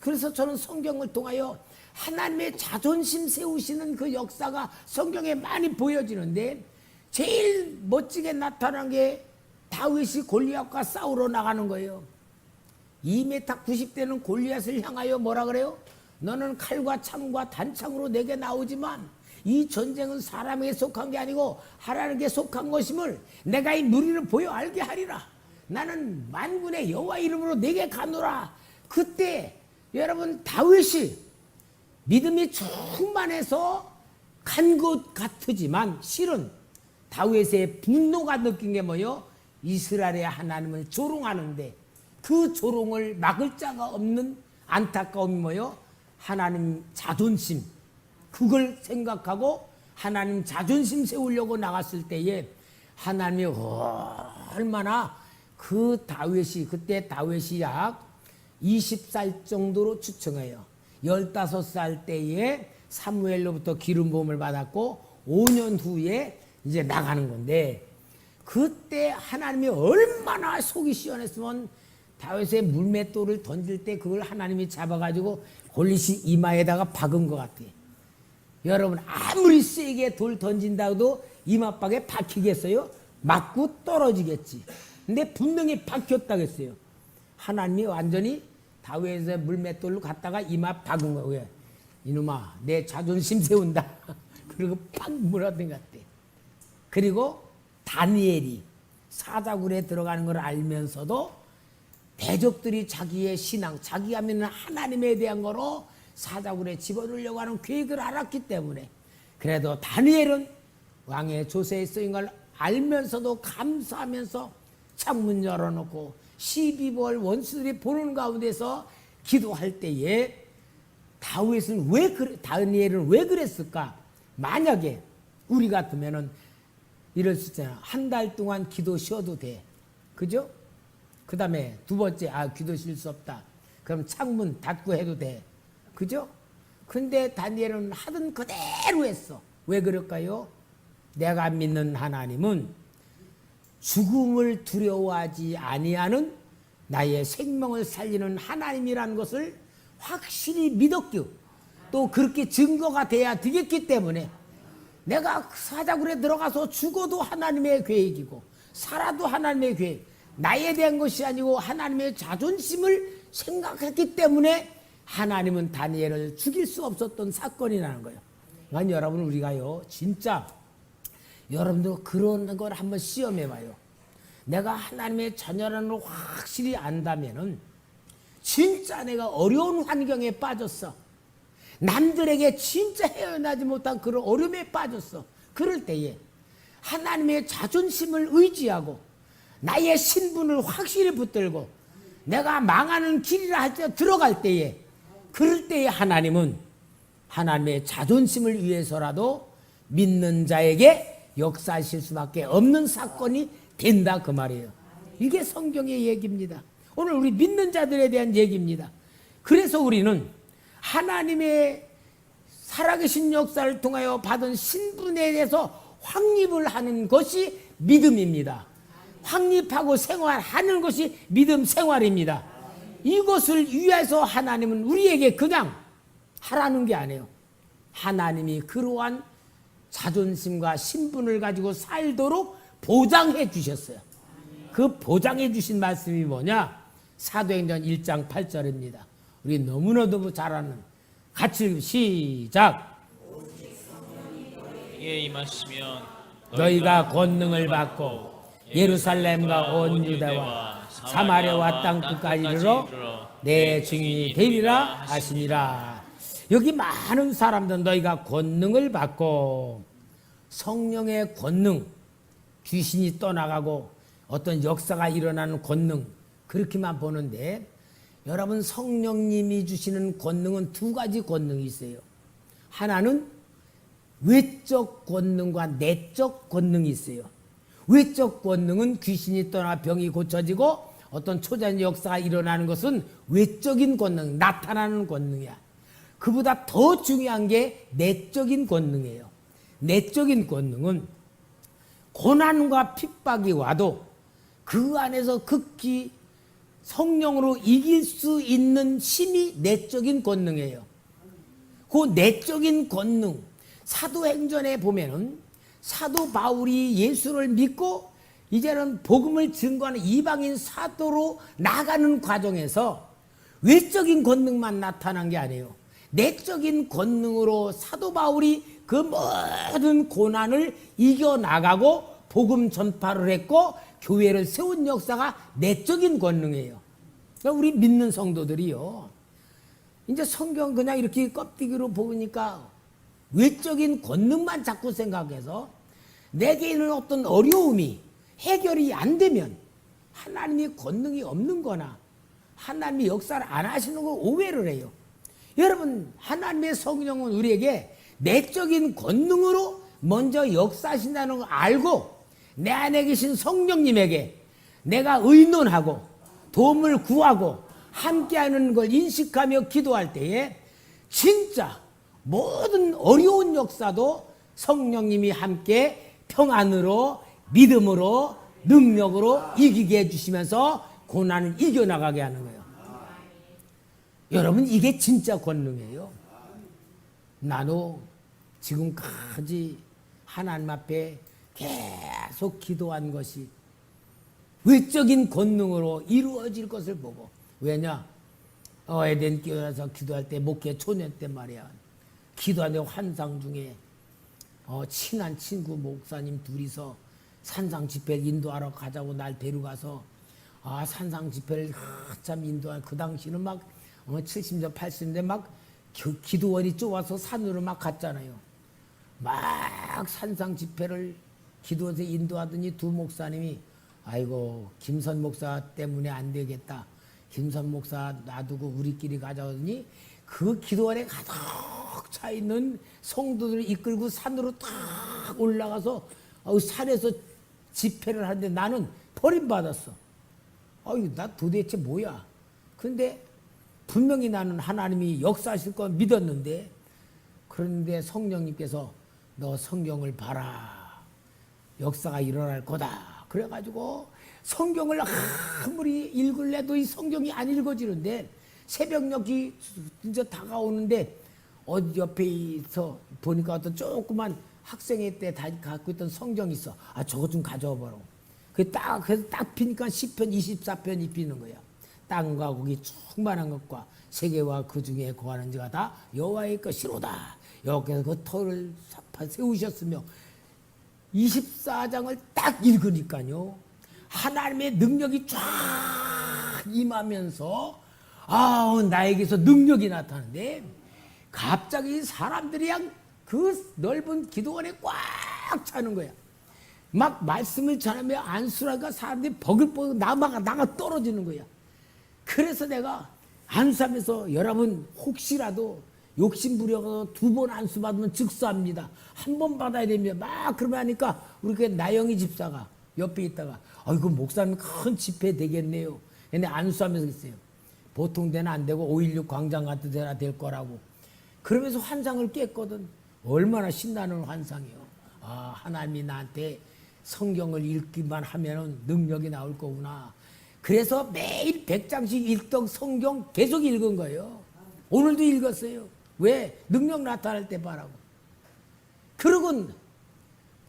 그래서 저는 성경을 통하여 하나님의 자존심 세우시는 그 역사가 성경에 많이 보여지는데, 제일 멋지게 나타난 게 다윗이 골리앗과 싸우러 나가는 거예요. 2m 90대는 골리앗을 향하여 뭐라 그래요? 너는 칼과 창과 단창으로 내게 나오지만 이 전쟁은 사람에게 속한 게 아니고 하나님께 속한 것임을 내가 이 무리를 보여 알게 하리라. 나는 만군의 여호와 이름으로 내게 가노라. 그때 여러분, 다윗이 믿음이 충만해서 간 것 같지만 실은 다윗의 분노가 느낀 게 뭐요? 이스라엘의 하나님을 조롱하는데 그 조롱을 막을 자가 없는 안타까움이 뭐요? 하나님 자존심, 그걸 생각하고 하나님 자존심 세우려고 나갔을 때에 하나님이 얼마나 그 다윗이, 그때 다윗이 약 20살 정도로 추정해요. 15살 때에 사무엘로부터 기름 부음을 받았고 5년 후에 이제 나가는 건데, 그때 하나님이 얼마나 속이 시원했으면 다윗의 물맷돌을 던질 때 그걸 하나님이 잡아가지고 골리앗 이마에다가 박은 것 같아요. 여러분, 아무리 세게 돌 던진다고도 이마박에 박히겠어요? 맞고 떨어지겠지. 근데 분명히 박혔다겠어요. 하나님이 완전히 다윗의 물맷돌로 갔다가 이마 박은 거예요. 이놈아, 내 자존심 세운다. 그리고 팍 물어든 것 같아. 그리고 다니엘이 사자굴에 들어가는 걸 알면서도 대적들이 자기의 신앙, 자기가 믿는 하나님에 대한 거로 사자굴에 집어넣으려고 하는 계획을 알았기 때문에, 그래도 다니엘은 왕의 조세에 쓰인 걸 알면서도 감사하면서 창문 열어놓고 12벌 원수들이 보는 가운데서 기도할 때에 다니엘은 왜 그랬을까? 만약에 우리 같으면은 이럴 수 있잖아. 한 달 동안 기도 쉬어도 돼. 그죠? 그 다음에 두 번째, 기도 쉴 수 없다. 그럼 창문 닫고 해도 돼. 그죠? 근데 다니엘은 하던 그대로 했어. 왜 그럴까요? 내가 믿는 하나님은 죽음을 두려워하지 아니하는 나의 생명을 살리는 하나님이라는 것을 확실히 믿었고, 또 그렇게 증거가 돼야 되겠기 때문에 내가 사자굴에 들어가서 죽어도 하나님의 계획이고 살아도 하나님의 계획, 나에 대한 것이 아니고 하나님의 자존심을 생각했기 때문에 하나님은 다니엘을 죽일 수 없었던 사건이라는 거예요. 그러니까 여러분, 우리가요, 진짜 여러분도 그런 걸 한번 시험해봐요. 내가 하나님의 자녀라는 걸 확실히 안다면은 진짜 내가 어려운 환경에 빠졌어. 남들에게 진짜 헤어나지 못한 그런 어려움에 빠졌어. 그럴 때에 하나님의 자존심을 의지하고 나의 신분을 확실히 붙들고 내가 망하는 길이라 할 때 들어갈 때에, 그럴 때에 하나님은 하나님의 자존심을 위해서라도 믿는 자에게 역사하실 수밖에 없는 사건이 된다, 그 말이에요. 이게 성경의 얘기입니다. 오늘 우리 믿는 자들에 대한 얘기입니다. 그래서 우리는 하나님의 살아계신 역사를 통하여 받은 신분에 대해서 확립을 하는 것이 믿음입니다. 확립하고 생활하는 것이 믿음 생활입니다. 이것을 위해서 하나님은 우리에게 그냥 하라는 게 아니에요. 하나님이 그러한 자존심과 신분을 가지고 살도록 보장해 주셨어요. 그 보장해 주신 말씀이 뭐냐? 사도행전 1장 8절입니다. 우리 너무나도 잘 아는, 같이 시작. 이에 임하시면 너희가 권능을 받고 예루살렘과 온 유다와 사마리아와 땅 끝까지 이르러 내 증인이 되리라 하시니라. 여기 많은 사람들 너희가 권능을 받고, 성령의 권능, 귀신이 떠나가고 어떤 역사가 일어나는 권능, 그렇게만 보는데, 여러분, 성령님이 주시는 권능은 두 가지 권능이 있어요. 하나는 외적 권능과 내적 권능이 있어요. 외적 권능은 귀신이 떠나 병이 고쳐지고 어떤 초자연 역사가 일어나는 것은 외적인 권능, 나타나는 권능이야. 그보다 더 중요한 게 내적인 권능이에요. 내적인 권능은 고난과 핍박이 와도 그 안에서 극히 성령으로 이길 수 있는 힘이 내적인 권능이에요. 그 내적인 권능, 사도행전에 보면은 사도 바울이 예수를 믿고 이제는 복음을 증거하는 이방인 사도로 나가는 과정에서 외적인 권능만 나타난 게 아니에요. 내적인 권능으로 사도 바울이 그 모든 고난을 이겨나가고 복음 전파를 했고 교회를 세운 역사가 내적인 권능이에요. 그러니까 우리 믿는 성도들이요, 이제 성경 그냥 이렇게 껍데기로 보니까 외적인 권능만 자꾸 생각해서 내게 있는 어떤 어려움이 해결이 안 되면 하나님이 권능이 없는 거나 하나님이 역사를 안 하시는 걸 오해를 해요. 여러분, 하나님의 성령은 우리에게 내적인 권능으로 먼저 역사하신다는 걸 알고 내 안에 계신 성령님에게 내가 의논하고 도움을 구하고 함께하는 걸 인식하며 기도할 때에 진짜 모든 어려운 역사도 성령님이 함께 평안으로 믿음으로 능력으로 이기게 해주시면서 고난을 이겨나가게 하는 거예요. 여러분, 이게 진짜 권능이에요. 나도 지금까지 하나님 앞에 계속 기도한 것이 외적인 권능으로 이루어질 것을 보고, 왜냐? 에덴 교회에서 기도할 때, 목회 초년 때 말이야, 기도하는 환상 중에 친한 친구 목사님 둘이서 산상 집회를 인도하러 가자고 날 데려가서 산상 집회를 한참 인도한, 그 당시는 막 70년 80년대 막 기도원이 좁아서 산으로 막 갔잖아요. 막 산상 집회를 기도원에서 인도하더니 두 목사님이 아이고 김선 목사 때문에 안 되겠다, 김선 목사 놔두고 우리끼리 가자 하더니 그 기도원에 가득 차 있는 성도들을 이끌고 산으로 딱 올라가서 산에서 집회를 하는데 나는 버림받았어. 나 도대체 뭐야? 근데 분명히 나는 하나님이 역사하실 거 믿었는데, 그런데 성령님께서 너 성경을 봐라, 역사가 일어날 거다. 그래가지고 성경을 아무리 읽을래도 이 성경이 안 읽어지는데, 새벽녘이 이제 다가오는데 어디 옆에서 보니까 어떤 조그만 학생회 때 다 갖고 있던 성경이 있어. 저거 좀 가져와 보라고. 그래서 딱 피니까 시편 24편이 피는 거야. 땅과 고기 충만한 것과 세계와 그 중에 거하는 자가 다 여호와의 것이로다. 여호와께서 그 터를 세우셨으며, 24장을 딱 읽으니까요, 하나님의 능력이 쫙 임하면서 나에게서 능력이 나타나는데, 갑자기 사람들이 그 넓은 기도원에 꽉 차는 거야. 막 말씀을 전하며 안수라가 사람들이 버글버글 나가 떨어지는 거야. 그래서 내가 안수하면서 여러분 혹시라도 욕심부려서 2번 안수 받으면 즉사합니다, 1번 받아야 됩니다, 막 그러면 하니까 우리 그 나영희 집사가 옆에 있다가 이거 목사님 큰 집회 되겠네요. 근데 안수하면서 있어요. 보통 데는 안 되고 5.16 광장 같은 데나 될 거라고. 그러면서 환상을 깼거든. 얼마나 신나는 환상이요. 하나님이 나한테 성경을 읽기만 하면 능력이 나올 거구나. 그래서 매일 100장씩 읽던 성경 계속 읽은 거예요. 오늘도 읽었어요. 왜? 능력 나타날 때 봐라고. 그러고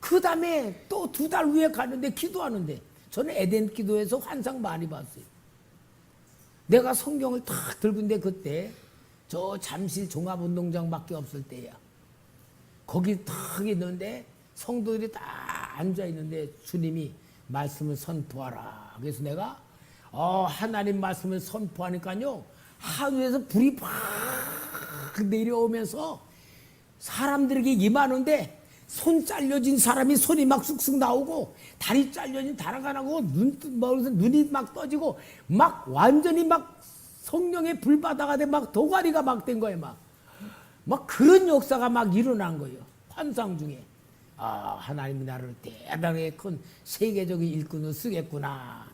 그 다음에 또 2달 후에 가는데 기도하는데, 저는 에덴 기도에서 환상 많이 봤어요. 내가 성경을 탁 들고 있는데 그때 저 잠실 종합운동장밖에 없을 때야. 거기 탁 있는데 성도들이 다 앉아 있는데 주님이 말씀을 선포하라. 그래서 내가 하나님 말씀을 선포하니까요, 하늘에서 불이 팍 내려오면서 사람들에게 임하는데, 손 잘려진 사람이 손이 막 쑥쑥 나오고, 다리 잘려진 다리가 나고, 눈이 막 떠지고, 막 완전히 막 성령의 불바다가 돼 막 도가니가 막 된 거예요. 막 그런 역사가 막 일어난 거예요. 환상 중에. 아, 하나님이 나를 대단하게 큰 세계적인 일꾼으로 쓰겠구나.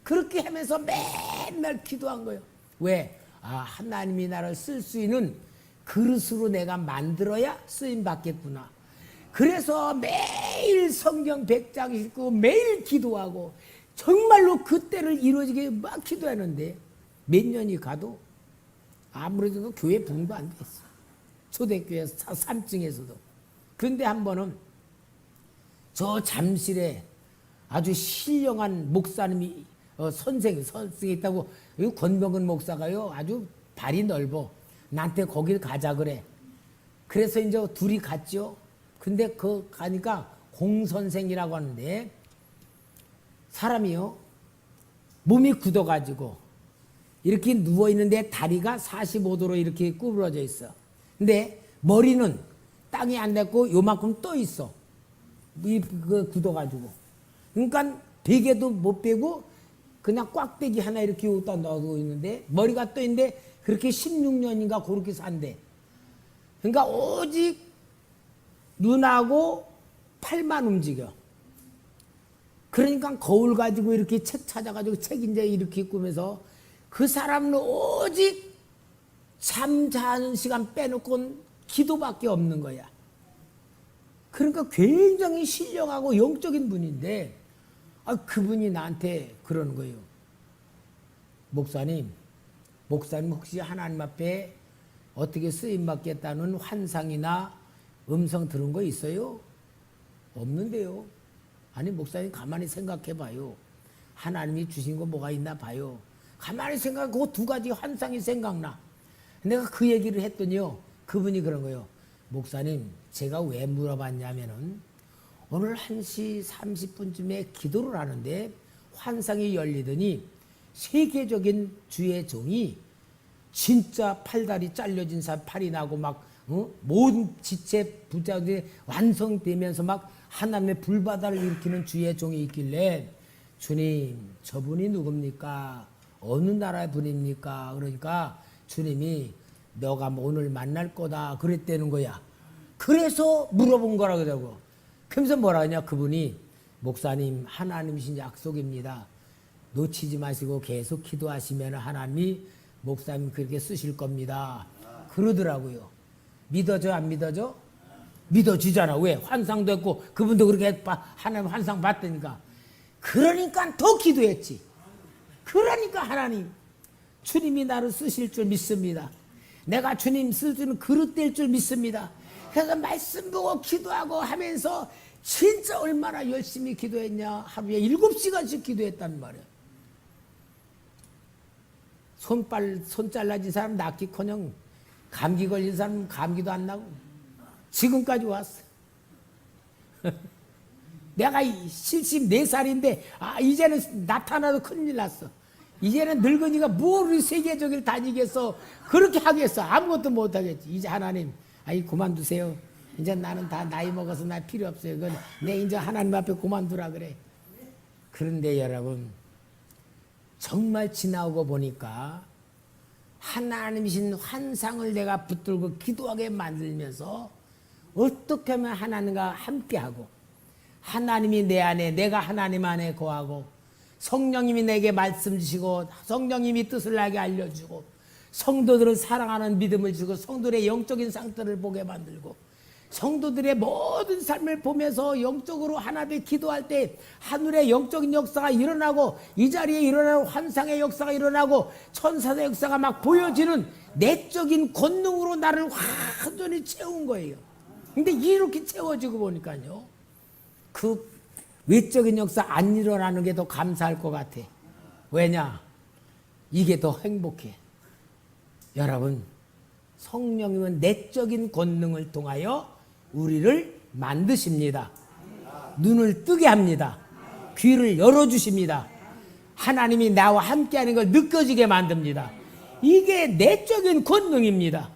그렇게 하면서 맨날 기도한 거예요. 왜? 아, 하나님이 나를 쓸 수 있는 그릇으로 내가 만들어야 쓰임 받겠구나. 그래서 매일 성경 100장 읽고 매일 기도하고 정말로 그때를 이루어지게 막 기도하는데 몇 년이 가도 아무래도 교회 부흥도 안 됐어. 초대교회 3층에서도. 그런데 한 번은 저 잠실에 아주 신령한 목사님이 선생이 있다고, 권병근 목사가요 아주 발이 넓어. 나한테 거길 가자 그래. 그래서 이제 둘이 갔죠. 근데 그 가니까 공선생이라고 하는데 사람이요 몸이 굳어가지고 이렇게 누워있는데 다리가 45도로 이렇게 구부러져 있어. 근데 머리는 땅에 안 닿고 요만큼 떠 있어. 굳어가지고. 그러니까 베개도 못 베고 그냥 꽉대기 하나 이렇게 여기다 넣고 있는데 머리가 떠 있는데 그렇게 16년인가 그렇게 산대. 그러니까 오직 눈하고 팔만 움직여. 그러니까 거울 가지고 이렇게 책 찾아가지고 책 이제 이렇게 꾸면서 그 사람은 오직 잠 자는 시간 빼놓고는 기도밖에 없는 거야. 그러니까 굉장히 신령하고 영적인 분인데 그분이 나한테 그러는 거예요. 목사님 혹시 하나님 앞에 어떻게 쓰임받겠다는 환상이나 음성 들은 거 있어요? 없는데요. 아니 목사님 가만히 생각해 봐요. 하나님이 주신 거 뭐가 있나 봐요. 가만히 생각하고 두 가지 환상이 생각나. 내가 그 얘기를 했더니요. 그분이 그런 거예요. 목사님 제가 왜 물어봤냐면은 오늘 1시 30분쯤에 기도를 하는데 환상이 열리더니 세계적인 주의 종이 진짜 팔다리 잘려진 사람 팔이 나고 막 모든 지체 부자들이 완성되면서 막 하나님의 불바다를 일으키는 주의 종이 있길래 주님 저분이 누굽니까? 어느 나라의 분입니까? 그러니까 주님이 너가 오늘 만날 거다 그랬다는 거야. 그래서 물어본 거라 그러고. 그러면서 뭐라 하냐 그분이 목사님 하나님이신 약속입니다. 놓치지 마시고 계속 기도하시면 하나님이 목사님 그렇게 쓰실 겁니다. 그러더라고요. 믿어져 안 믿어져? 믿어지잖아. 왜? 환상도 했고 그분도 그렇게 하나님 환상 봤다니까. 그러니까 더 기도했지. 그러니까 하나님 주님이 나를 쓰실 줄 믿습니다. 내가 주님 쓸 줄은 그릇 될 줄 믿습니다. 그래서 말씀 보고 기도하고 하면서 진짜 얼마나 열심히 기도했냐. 하루에 7시간씩 기도했단 말이야. 손 잘라진 사람 낫기커녕 감기 걸린 사람 감기도 안 나고 지금까지 왔어. 내가 74살인데 이제는 나타나도 큰일 났어. 이제는 늙은이가 뭘 세계적을 다니겠어. 그렇게 하겠어. 아무것도 못하겠지. 이제 하나님 그만두세요. 이제 나는 다 나이 먹어서 나 필요 없어요. 내 이제 하나님 앞에 그만두라 그래. 그런데 여러분 정말 지나오고 보니까 하나님이신 환상을 내가 붙들고 기도하게 만들면서 어떻게 하면 하나님과 함께하고 하나님이 내 안에 내가 하나님 안에 거하고 성령님이 내게 말씀 주시고 성령님이 뜻을 나게 알려주고 성도들을 사랑하는 믿음을 주고 성도들의 영적인 상태를 보게 만들고 성도들의 모든 삶을 보면서 영적으로 하나님께 기도할 때 하늘의 영적인 역사가 일어나고 이 자리에 일어나는 환상의 역사가 일어나고 천사의 역사가 막 보여지는 내적인 권능으로 나를 완전히 채운 거예요. 근데 이렇게 채워지고 보니까요 그 외적인 역사 안 일어나는 게 더 감사할 것 같아. 왜냐? 이게 더 행복해. 여러분 성령님은 내적인 권능을 통하여 우리를 만드십니다. 눈을 뜨게 합니다. 귀를 열어주십니다. 하나님이 나와 함께하는 걸 느껴지게 만듭니다. 이게 내적인 권능입니다.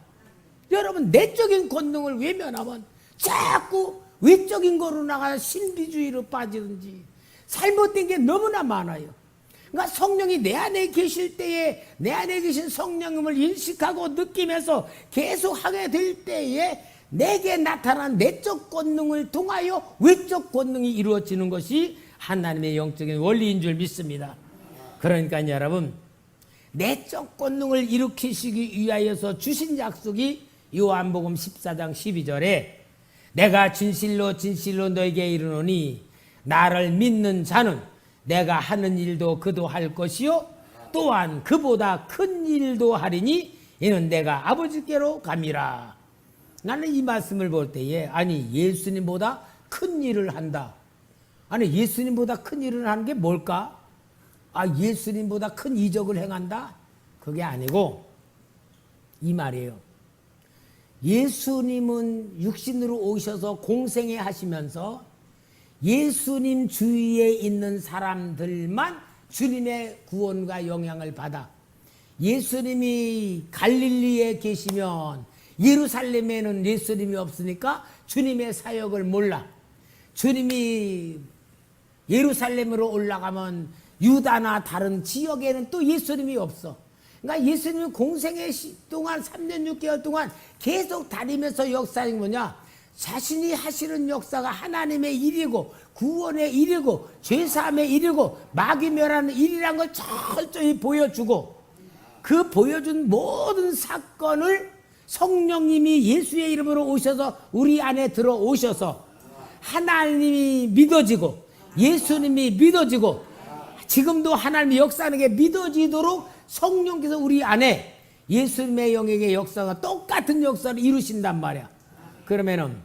여러분 내적인 권능을 외면하면 자꾸 외적인 거로 나가 신비주의로 빠지든지 잘못된 게 너무나 많아요. 그러니까 성령이 내 안에 계실 때에 내 안에 계신 성령님을 인식하고 느끼면서 계속 하게 될 때에 내게 나타난 내적 권능을 통하여 외적 권능이 이루어지는 것이 하나님의 영적인 원리인 줄 믿습니다. 그러니까 여러분, 내적 권능을 일으키시기 위하여서 주신 약속이 요한복음 14장 12절에 내가 진실로 진실로 너에게 이르노니 나를 믿는 자는 내가 하는 일도 그도 할 것이요 또한 그보다 큰 일도 하리니 이는 내가 아버지께로 감이라. 나는 이 말씀을 볼 때에 아니 예수님보다 큰 일을 한다. 아니 예수님보다 큰 일을 하는 게 뭘까? 아 예수님보다 큰 이적을 행한다? 그게 아니고 이 말이에요. 예수님은 육신으로 오셔서 공생애 하시면서 예수님 주위에 있는 사람들만 주님의 구원과 영향을 받아 예수님이 갈릴리에 계시면 예루살렘에는 예수님이 없으니까 주님의 사역을 몰라. 주님이 예루살렘으로 올라가면 유다나 다른 지역에는 또 예수님이 없어. 그러니까 예수님이 공생애 동안 3년 6개월 동안 계속 다니면서 역사는 뭐냐? 자신이 하시는 역사가 하나님의 일이고 구원의 일이고 죄사함의 일이고 마귀 멸하는 일이란 걸 철저히 보여주고 그 보여준 모든 사건을 성령님이 예수의 이름으로 오셔서 우리 안에 들어오셔서 하나님이 믿어지고 예수님이 믿어지고 지금도 하나님의 역사하는 게 믿어지도록 성령께서 우리 안에 예수님의 영역의 역사가 똑같은 역사를 이루신단 말이야. 그러면은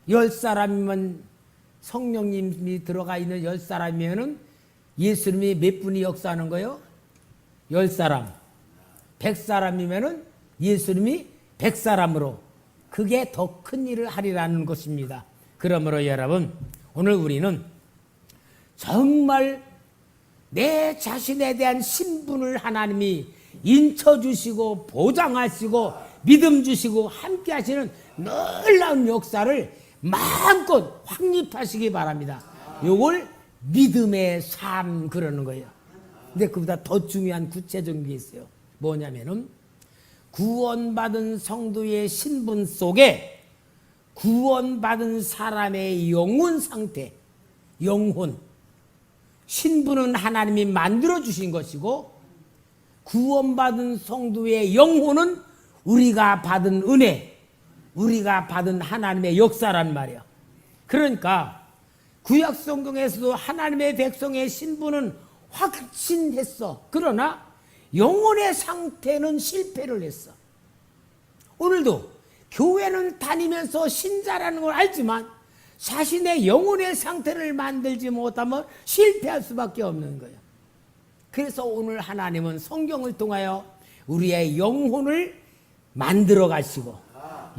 10사람이면 성령님이 들어가 있는 10사람이면은 예수님이 몇 분이 역사하는 거예요? 10사람. 100사람이면은 예수님이 100사람으로 그게 더 큰 일을 하리라는 것입니다. 그러므로 여러분 오늘 우리는 정말 내 자신에 대한 신분을 하나님이 인쳐주시고 보장하시고 믿음 주시고 함께 하시는 놀라운 역사를 마음껏 확립하시기 바랍니다. 요걸 믿음의 삶 그러는 거예요. 근데 그보다 더 중요한 구체적인 게 있어요. 뭐냐면은 구원받은 성도의 신분 속에 구원받은 사람의 영혼 상태, 영혼, 신분은 하나님이 만들어주신 것이고 구원받은 성도의 영혼은 우리가 받은 은혜, 우리가 받은 하나님의 역사란 말이야. 그러니까 구약성경에서도 하나님의 백성의 신분은 확신했어. 그러나 영혼의 상태는 실패를 했어. 오늘도 교회는 다니면서 신자라는 걸 알지만 자신의 영혼의 상태를 만들지 못하면 실패할 수밖에 없는 거예요. 그래서 오늘 하나님은 성경을 통하여 우리의 영혼을 만들어 가시고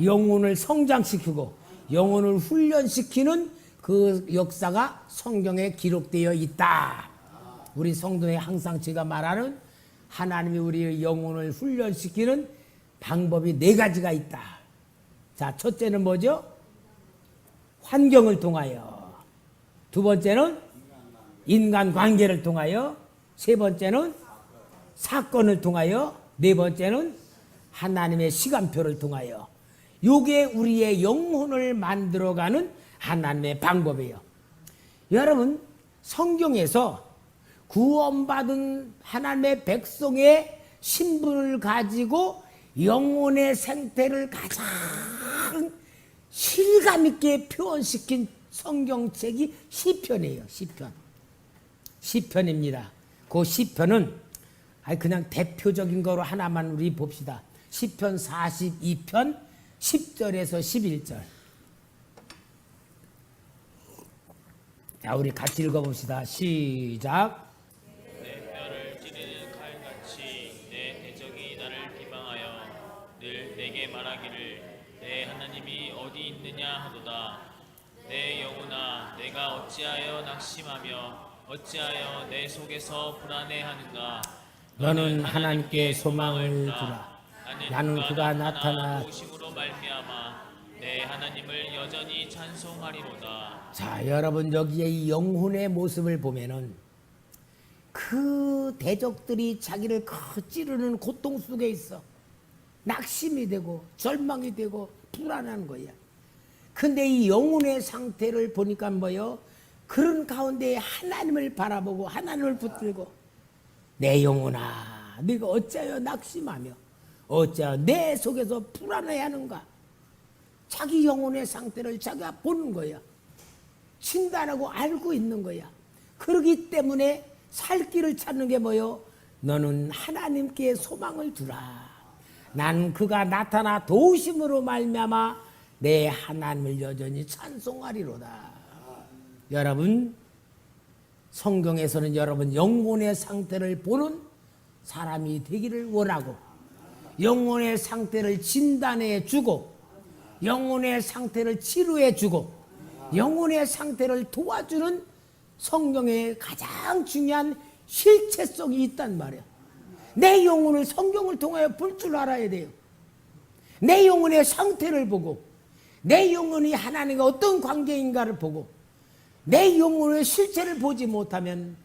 영혼을 성장시키고 영혼을 훈련시키는 그 역사가 성경에 기록되어 있다. 우리 성도에 항상 제가 말하는 하나님이 우리의 영혼을 훈련시키는 방법이 4가지가 있다. 자, 첫째는 뭐죠? 환경을 통하여. 두 번째는 인간관계를 통하여. 세 번째는 사건을 통하여. 네 번째는 하나님의 시간표를 통하여. 요게 우리의 영혼을 만들어가는 하나님의 방법이에요. 여러분 성경에서 구원받은 하나님의 백성의 신분을 가지고 영혼의 생태를 가장 실감 있게 표현시킨 성경책이 시편이에요. 시편입니다. 그 시편은 그냥 대표적인 거로 하나만 우리 봅시다. 시편 42편 10절에서 11절. 자, 우리 같이 읽어봅시다. 시작. 내 뼈를 찌르는 칼같이 내 대적이 나를 비방하여 늘 내게 말하기를 내 하나님이 어디 있느냐 하도다. 내 영혼아 내가 어찌하여 낙심하며 어찌하여 내 속에서 불안해하는가. 너는 하나님께 소망을 두라. 나는 그가 나타나 오심으로 말미암아 내 하나님을 여전히 찬송하리로다. 자, 여러분 여기에 이 영혼의 모습을 보면은 그 대적들이 자기를 찌르는 고통 속에 있어. 낙심이 되고 절망이 되고 불안한 거야. 근데 이 영혼의 상태를 보니까 뭐요? 그런 가운데 하나님을 바라보고 하나님을 붙들고 내 영혼아 네가 어찌하여 낙심하며 어찌하여 내 속에서 불안해하는가? 자기 영혼의 상태를 자기가 보는 거야. 진단하고 알고 있는 거야. 그러기 때문에 살 길을 찾는 게 뭐요? 너는 하나님께 소망을 두라. 난 그가 나타나 도우심으로 말미암아 내 하나님을 여전히 찬송하리로다. 여러분, 성경에서는 여러분 영혼의 상태를 보는 사람이 되기를 원하고 영혼의 상태를 진단해 주고 영혼의 상태를 치료해 주고 영혼의 상태를 도와주는 성경의 가장 중요한 실체성이 있단 말이야. 내 영혼을 성경을 통하여 볼 줄 알아야 돼요. 내 영혼의 상태를 보고 내 영혼이 하나님과 어떤 관계인가를 보고 내 영혼의 실체를 보지 못하면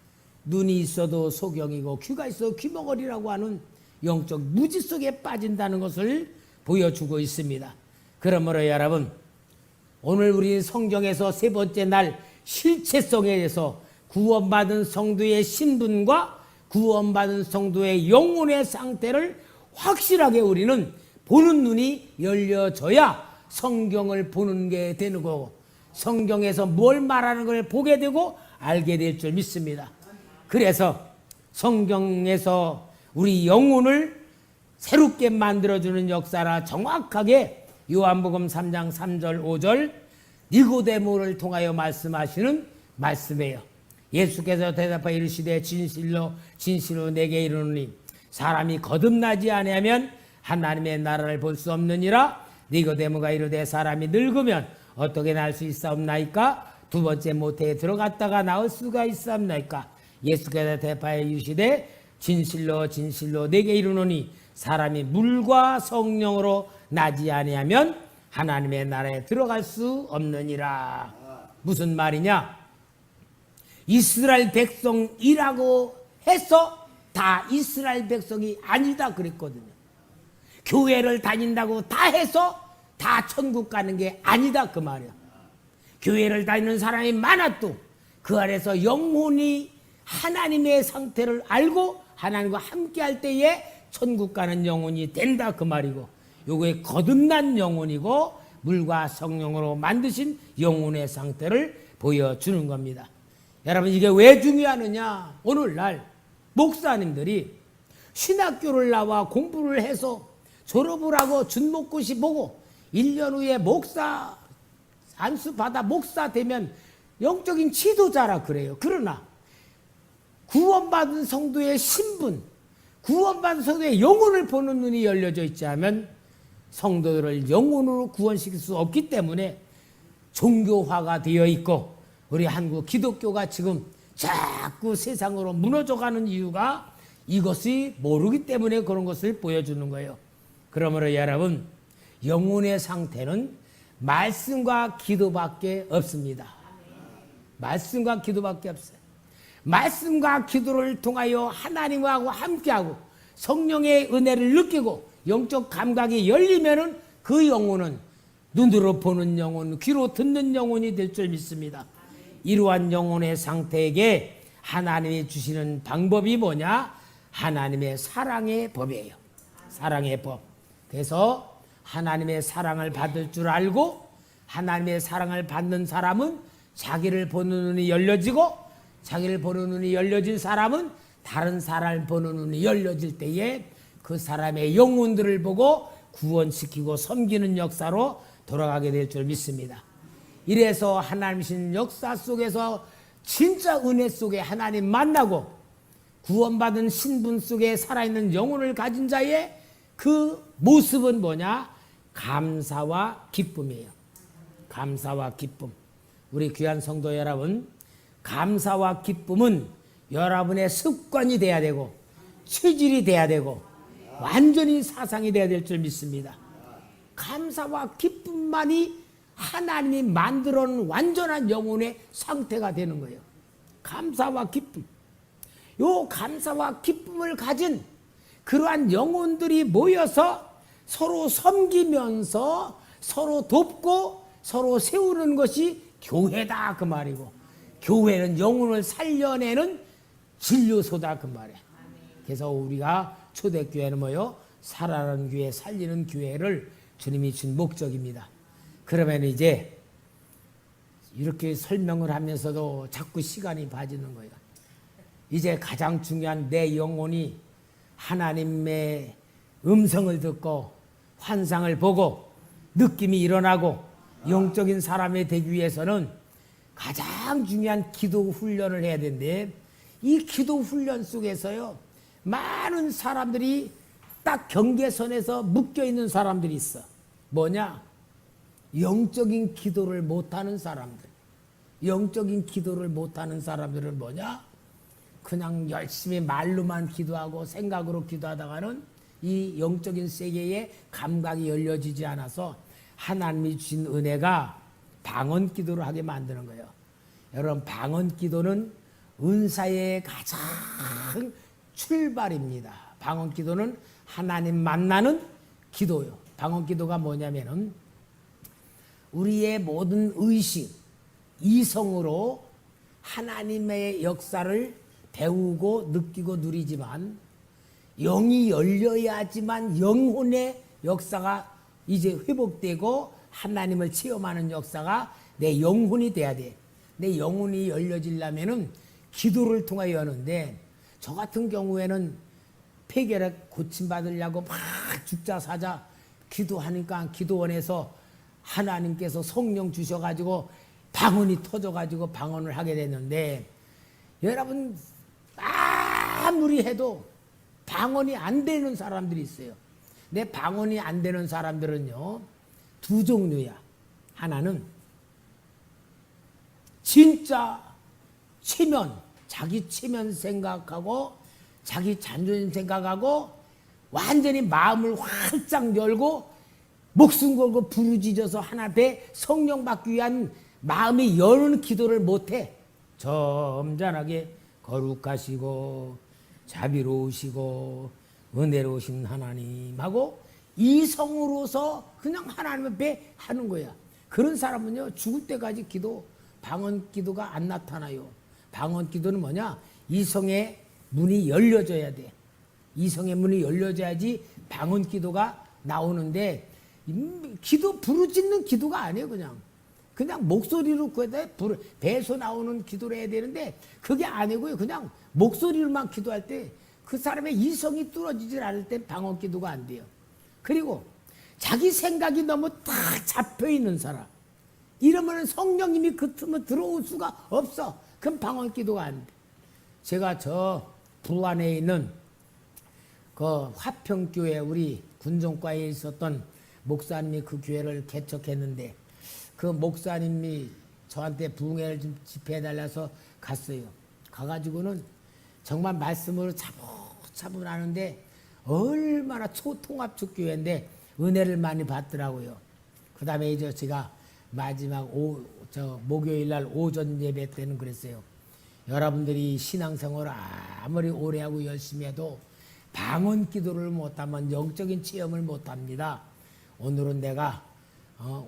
눈이 있어도 소경이고 귀가 있어도 귀머거리라고 하는 영적 무지 속에 빠진다는 것을 보여주고 있습니다. 그러므로 여러분, 오늘 우리 성경에서 세 번째 날 실체성에 대해서 구원받은 성도의 신분과 구원받은 성도의 영혼의 상태를 확실하게 우리는 보는 눈이 열려져야 성경을 보는 게 되는 거고 성경에서 뭘 말하는 걸 보게 되고 알게 될 줄 믿습니다. 그래서 성경에서 우리 영혼을 새롭게 만들어주는 역사라 정확하게 요한복음 3장 3절 5절 니고데모를 통하여 말씀하시는 말씀이에요. 예수께서 대답하여 이르시되 진실로 진실로 내게 이르노니 사람이 거듭나지 아니하면 하나님의 나라를 볼 수 없느니라. 니고데모가 이르되 사람이 늙으면 어떻게 날 수 있사옵나이까? 두 번째 모태에 들어갔다가 나올 수가 있사옵나이까? 예수께서 대답하여 이르시되 진실로 진실로 내게 이르노니 사람이 물과 성령으로 나지 아니하면 하나님의 나라에 들어갈 수 없느니라. 무슨 말이냐? 이스라엘 백성이라고 해서 다 이스라엘 백성이 아니다 그랬거든요. 교회를 다닌다고 다 해서 다 천국 가는 게 아니다 그 말이야. 교회를 다니는 사람이 많아도 그 안에서 영혼이 하나님의 상태를 알고 하나님과 함께 할 때에 천국 가는 영혼이 된다 그 말이고, 요거에 거듭난 영혼이고 물과 성령으로 만드신 영혼의 상태를 보여주는 겁니다. 여러분, 이게 왜 중요하느냐? 오늘날 목사님들이 신학교를 나와 공부를 해서 졸업을 하고 준목고시 보고 1년 후에 목사 안수 받아 목사 되면 영적인 지도자라 그래요. 그러나 구원받은 성도의 신분, 구원받은 성도의 영혼을 보는 눈이 열려져 있지 않으면 성도들을 영혼으로 구원시킬 수 없기 때문에 종교화가 되어 있고 우리 한국 기독교가 지금 자꾸 세상으로 무너져가는 이유가 이것이 모르기 때문에 그런 것을 보여주는 거예요. 그러므로 여러분, 영혼의 상태는 말씀과 기도밖에 없습니다. 말씀과 기도밖에 없어요. 말씀과 기도를 통하여 하나님하고 함께하고 성령의 은혜를 느끼고 영적 감각이 열리면은 그 영혼은 눈으로 보는 영혼, 귀로 듣는 영혼이 될 줄 믿습니다. 이러한 영혼의 상태에게 하나님이 주시는 방법이 뭐냐? 하나님의 사랑의 법이에요. 사랑의 법. 그래서 하나님의 사랑을 받을 줄 알고 하나님의 사랑을 받는 사람은 자기를 보는 눈이 열려지고 자기를 보는 눈이 열려진 사람은 다른 사람을 보는 눈이 열려질 때에 그 사람의 영혼들을 보고 구원시키고 섬기는 역사로 돌아가게 될 줄 믿습니다. 이래서 하나님신 역사 속에서 진짜 은혜 속에 하나님 만나고 구원받은 신분 속에 살아있는 영혼을 가진 자의 그 모습은 뭐냐? 감사와 기쁨이에요. 감사와 기쁨. 우리 귀한 성도 여러분, 감사와 기쁨은 여러분의 습관이 돼야 되고 체질이 돼야 되고 완전히 사상이 돼야 될 줄 믿습니다. 감사와 기쁨만이 하나님이 만들어 놓은 완전한 영혼의 상태가 되는 거예요. 감사와 기쁨. 요 감사와 기쁨을 가진 그러한 영혼들이 모여서 서로 섬기면서 서로 돕고 서로 세우는 것이 교회다 그 말이고, 교회는 영혼을 살려내는 진료소다 그 말이에요. 그래서 우리가 초대교회는 뭐요? 살아나는 교회, 살리는 교회를 주님이 준 목적입니다. 그러면 이제 이렇게 설명을 하면서도 자꾸 시간이 빠지는 거예요. 이제 가장 중요한 내 영혼이 하나님의 음성을 듣고 환상을 보고 느낌이 일어나고 영적인 사람이 되기 위해서는 가장 중요한 기도 훈련을 해야 되는데, 이 기도 훈련 속에서요 많은 사람들이 딱 경계선에서 묶여있는 사람들이 있어. 뭐냐? 영적인 기도를 못하는 사람들. 영적인 기도를 못하는 사람들은 뭐냐? 그냥 열심히 말로만 기도하고 생각으로 기도하다가는 이 영적인 세계에 감각이 열려지지 않아서 하나님이 주신 은혜가 방언 기도를 하게 만드는 거예요. 여러분, 방언 기도는 은사의 가장 출발입니다. 방언 기도는 하나님 만나는 기도요. 방언 기도가 뭐냐면은 우리의 모든 의식, 이성으로 하나님의 역사를 배우고 느끼고 누리지만 영이 열려야지만 영혼의 역사가 이제 회복되고 하나님을 체험하는 역사가 내 영혼이 돼야 돼. 내 영혼이 열려지려면은 기도를 통하여 여는데, 저 같은 경우에는 폐결핵 고침받으려고 막 죽자 사자 기도하니까 기도원에서 하나님께서 성령 주셔가지고 방언이 터져가지고 방언을 하게 됐는데, 여러분 아무리 해도 방언이 안 되는 사람들이 있어요. 내 방언이 안 되는 사람들은요 두 종류야. 하나는 진짜 체면, 자기 체면 생각하고 자기 자존심 생각하고 완전히 마음을 활짝 열고 목숨 걸고 부르짖어서 하나 앞에 성령 받기 위한 마음이 여는 기도를 못해. 점잖하게 거룩하시고 자비로우시고 은혜로우신 하나님하고 이성으로서 그냥 하나님 앞에 하는 거야. 그런 사람은요 죽을 때까지 기도, 방언 기도가 안 나타나요. 방언 기도는 뭐냐? 이성의 문이 열려져야 돼. 이성의 문이 열려져야지 방언 기도가 나오는데, 기도 부르짖는 기도가 아니에요. 그냥 목소리로 그에다 배에서 나오는 기도를 해야 되는데 그게 아니고요. 그냥 목소리로만 기도할 때 그 사람의 이성이 뚫어지질 않을 때 방언 기도가 안 돼요. 그리고 자기 생각이 너무 딱 잡혀 있는 사람, 이러면 성령님이 그 틈을 들어올 수가 없어. 그럼 방언 기도가 안 돼. 제가 저 부안에 있는 그 화평교회 우리 군종과에 있었던 목사님이 그 교회를 개척했는데, 그 목사님이 저한테 부흥회를 좀 집회해달라서 갔어요. 가가지고는 정말 말씀으로 차분하는데 얼마나 초통합적 교회인데 은혜를 많이 받더라고요. 그 다음에 이제 제가 마지막 목요일 날 오전 예배 때는 그랬어요. 여러분들이 신앙생활을 아무리 오래 하고 열심히 해도 방언 기도를 못하면 영적인 체험을 못합니다. 오늘은 내가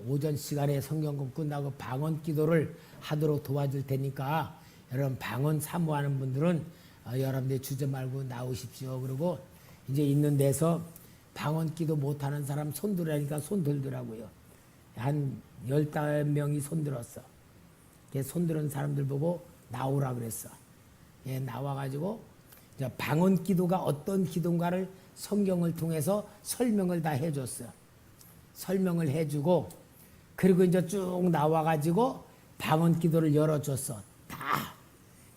오전 시간에 성경공 끝나고 방언 기도를 하도록 도와줄 테니까 여러분 방언 사모하는 분들은 여러분들 주저 말고 나오십시오. 그리고 이제 있는 데서 방언 기도 못하는 사람 손들으라니까 손 들더라고요. 한 15명이 손 들었어. 손 들은 사람들 보고 나오라 그랬어. 나와가지고 방언 기도가 어떤 기도인가를 성경을 통해서 설명을 다 해줬어. 설명을 해주고, 그리고 이제 쭉 나와가지고 방언 기도를 열어줬어. 다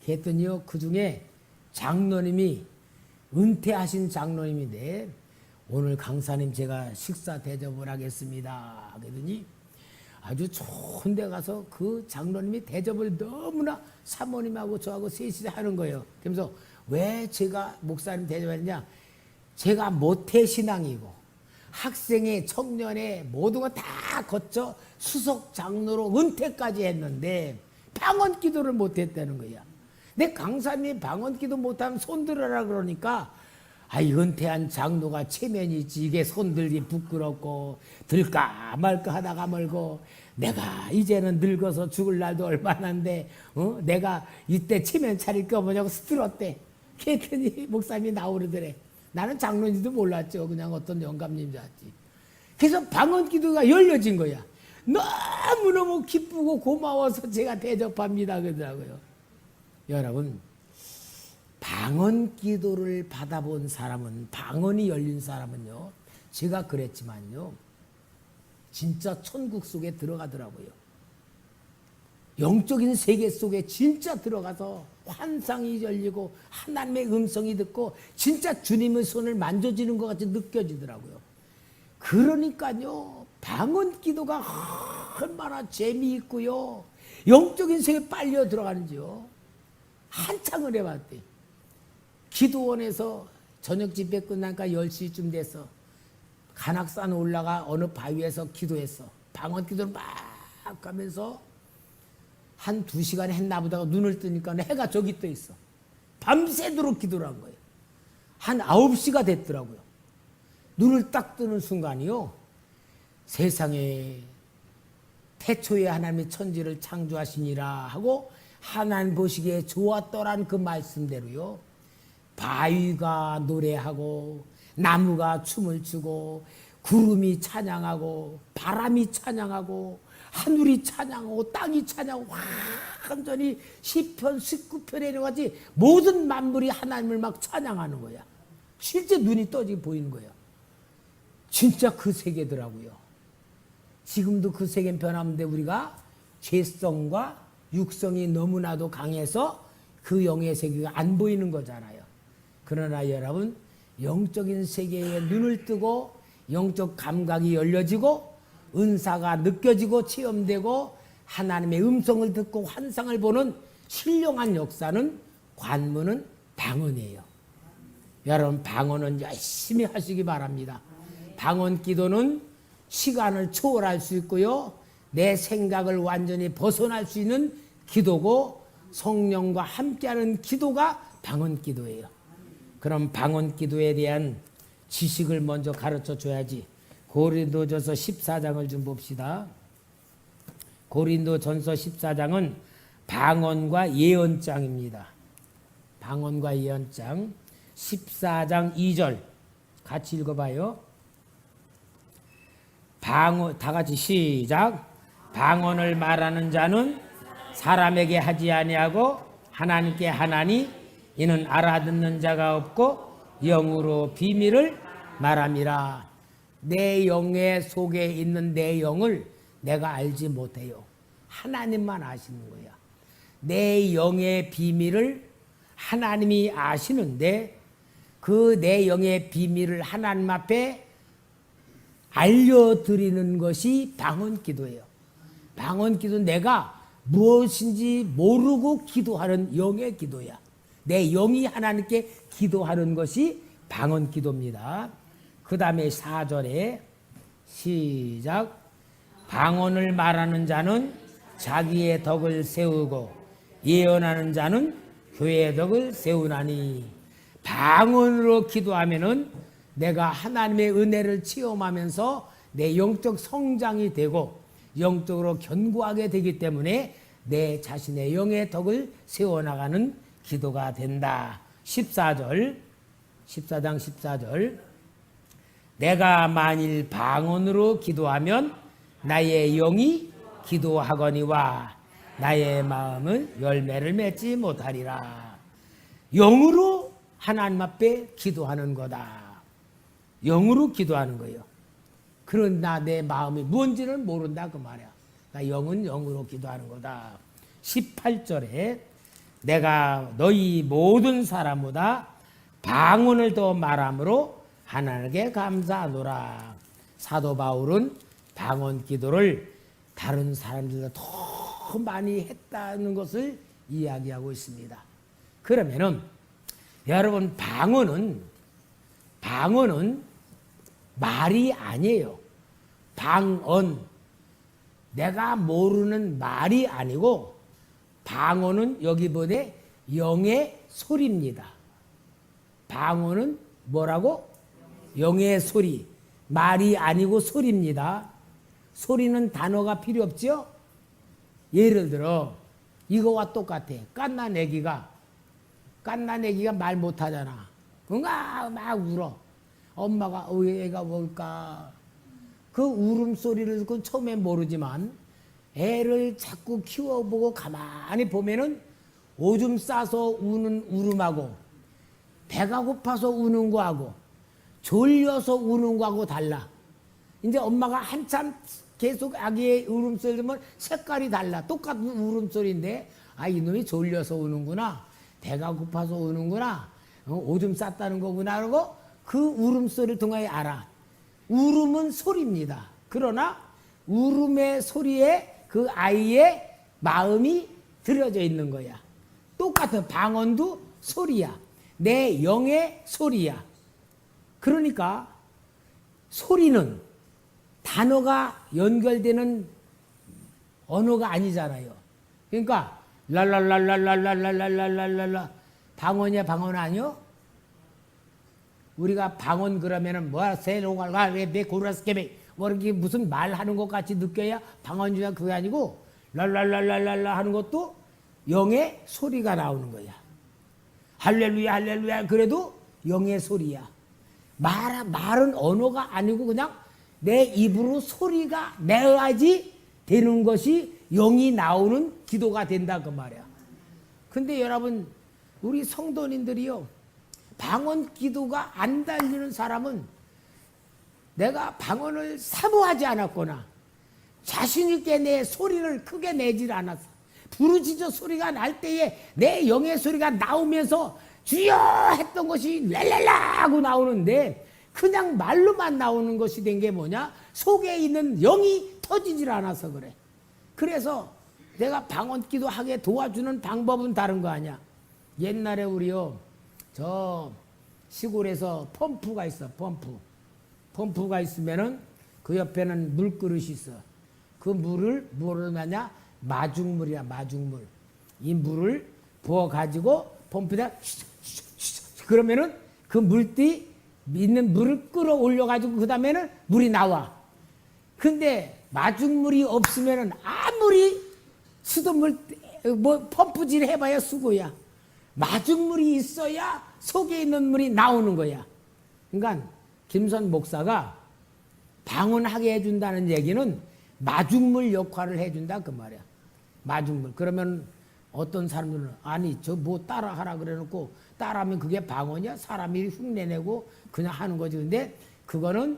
했더니요, 그 중에 장로님이, 은퇴하신 장로님인데, 오늘 강사님 제가 식사 대접을 하겠습니다. 그러더니 아주 좋은 데 가서 그 장로님이 대접을 너무나 사모님하고 저하고 셋이 하는 거예요. 그러면서 왜 제가 목사님 대접했냐? 제가 모태신앙이고 학생회, 청년회 모든 거 다 거쳐 수석 장로로 은퇴까지 했는데 방언 기도를 못했다는 거야. 내 강사님이 방언 기도 못하면 손들어라 그러니까 은퇴한 장로가 체면이지 이게 손들기 부끄럽고 들까 말까 하다가 말고 내가 이제는 늙어서 죽을 날도 얼마 난데 내가 이때 체면 차릴 거 뭐냐고 스트렀대. 그랬더니 목사님이 나오르더래. 나는 장로인지도 몰랐죠. 그냥 어떤 영감님인 줄 알았지. 그래서 방언 기도가 열려진 거야. 너무너무 기쁘고 고마워서 제가 대접합니다 그러더라고요. 여러분, 방언 기도를 받아본 사람은, 방언이 열린 사람은요, 제가 그랬지만요, 진짜 천국 속에 들어가더라고요. 영적인 세계 속에 진짜 들어가서 환상이 열리고 하나님의 음성이 듣고 진짜 주님의 손을 만져지는 것 같이 느껴지더라고요. 그러니까요, 방언 기도가 얼마나 재미있고요, 영적인 세계에 빨려 들어가는지요. 한창을 해봤대. 기도원에서 저녁 집회 끝나니까 10시쯤 돼서 간악산 올라가 어느 바위에서 기도했어. 방언 기도를 막 하면서 한 2시간 했나 보다가 눈을 뜨니까 해가 저기 떠 있어. 밤새도록 기도를 한 거예요. 한 9시가 됐더라고요. 눈을 딱 뜨는 순간이요, 세상에 태초에 하나님이 천지를 창조하시니라 하고 하나님 보시기에 좋았더란 그 말씀대로요, 바위가 노래하고 나무가 춤을 추고 구름이 찬양하고 바람이 찬양하고 하늘이 찬양하고 땅이 찬양하고 완전히 시편 19편에 이런 같이 모든 만물이 하나님을 막 찬양하는 거야. 실제 눈이 떠지게 보이는 거야. 진짜 그 세계더라고요. 지금도 그 세계는 변하는데 우리가 죄성과 육성이 너무나도 강해서 그 영의 세계가 안 보이는 거잖아요. 그러나 여러분, 영적인 세계에 눈을 뜨고 영적 감각이 열려지고 은사가 느껴지고 체험되고 하나님의 음성을 듣고 환상을 보는 신령한 역사는, 관문은 방언이에요. 여러분, 방언은 열심히 하시기 바랍니다. 방언 기도는 시간을 초월할 수 있고요, 내 생각을 완전히 벗어날 수 있는 기도고, 성령과 함께하는 기도가 방언 기도예요. 그럼 방언 기도에 대한 지식을 먼저 가르쳐 줘야지. 고린도전서 14장을 좀 봅시다. 고린도전서 14장은 방언과 예언장입니다. 방언과 예언장 14장 2절 같이 읽어봐요. 방언, 다 같이 시작. 방언을 말하는 자는 사람에게 하지 아니하고 하나님께 하나니 이는 알아듣는 자가 없고 영으로 비밀을 말함이라. 내 영의 속에 있는 내 영을 내가 알지 못해요. 하나님만 아시는 거야. 내 영의 비밀을 하나님이 아시는데 그 내 영의 비밀을 하나님 앞에 알려드리는 것이 방언 기도예요. 방언 기도는 내가 무엇인지 모르고 기도하는 영의 기도야. 내 영이 하나님께 기도하는 것이 방언 기도입니다. 그 다음에 4절에 시작. 방언을 말하는 자는 자기의 덕을 세우고 예언하는 자는 교회의 덕을 세우나니. 방언으로 기도하면은 내가 하나님의 은혜를 체험하면서 내 영적 성장이 되고 영적으로 견고하게 되기 때문에 내 자신의 영의 덕을 세워나가는 기도가 된다. 14절, 14장 14절. 내가 만일 방언으로 기도하면 나의 영이 기도하거니와 나의 마음은 열매를 맺지 못하리라. 영으로 하나님 앞에 기도하는 거다. 영으로 기도하는 거예요. 그러나 내 마음이 뭔지는 모른다 그 말이야. 나 영은 영으로 기도하는 거다. 18절에 내가 너희 모든 사람보다 방언을 더 말함으로 하나님께 감사하노라. 사도 바울은 방언 기도를 다른 사람들보다 더 많이 했다는 것을 이야기하고 있습니다. 그러면은 여러분, 방언은 말이 아니에요. 방언, 내가 모르는 말이 아니고 방언은 여기 보내 영의 소리입니다. 방언은 뭐라고? 영의 소리. 말이 아니고 소리입니다. 소리는 단어가 필요 없죠? 예를 들어 이거와 똑같아. 깐나내기가 말 못하잖아. 응아 막 울어. 엄마가 왜 애가 뭘까? 그 울음소리를 듣고 처음엔 모르지만 애를 자꾸 키워보고 가만히 보면은 오줌 싸서 우는 울음하고 배가 고파서 우는 거하고 졸려서 우는 거하고 달라. 이제 엄마가 한참 계속 아기의 울음소리 들으면 색깔이 달라. 똑같은 울음소리인데 아 이놈이 졸려서 우는구나. 배가 고파서 우는구나. 오줌 쌌다는 거구나. 그러고 그 울음소리를 통하여 알아. 울음은 소리입니다. 그러나 울음의 소리에 그 아이의 마음이 들여져 있는 거야. 똑같은 방언도 소리야. 내 영의 소리야. 그러니까 소리는 단어가 연결되는 언어가 아니잖아요. 그러니까 랄랄랄랄랄랄랄랄랄랄라 방언이야 방언 아니요? 우리가 방언 그러면은 뭐야 세로갈가 왜내 고라스케베 뭐 이렇게 무슨 말하는 것 같이 느껴야 방언이야. 그게 아니고 랄랄랄랄랄라 하는 것도 영의 소리가 나오는 거야. 할렐루야 할렐루야 그래도 영의 소리야. 말은 언어가 아니고 그냥 내 입으로 소리가 내야지 되는 것이 영이 나오는 기도가 된다 그 말이야. 근데 여러분 우리 성도님들이요 방언 기도가 안 달리는 사람은 내가 방언을 사모하지 않았거나 자신 있게 내 소리를 크게 내질 않았어. 부르짖어 소리가 날 때에 내 영의 소리가 나오면서 주여 했던 것이 랄랄라 하고 나오는데 그냥 말로만 나오는 것이 된 게 뭐냐? 속에 있는 영이 터지질 않아서 그래. 그래서 내가 방언 기도하게 도와주는 방법은 다른 거 아니야. 옛날에 우리요 저 시골에서 펌프가 있어. 펌프가 있으면은 그 옆에는 물그릇이 있어. 그 물을 뭐를 하냐? 마중물이야 마중물. 이 물을 부어 가지고 펌프에다 그러면은 그 물띠 있는 물을 끌어올려 가지고 그 다음에는 물이 나와. 근데 마중물이 없으면은 아무리 수돗물 뭐 펌프질 해봐야 수고야. 마중물이 있어야 속에 있는 물이 나오는 거야. 그러니까 김선 목사가 방언하게 해준다는 얘기는 마중물 역할을 해준다 그 말이야. 마중물. 그러면 어떤 사람들은 아니 저 뭐 따라하라 그래놓고 따라하면 그게 방언이야? 사람이 흉내내고 그냥 하는 거지. 근데 그거는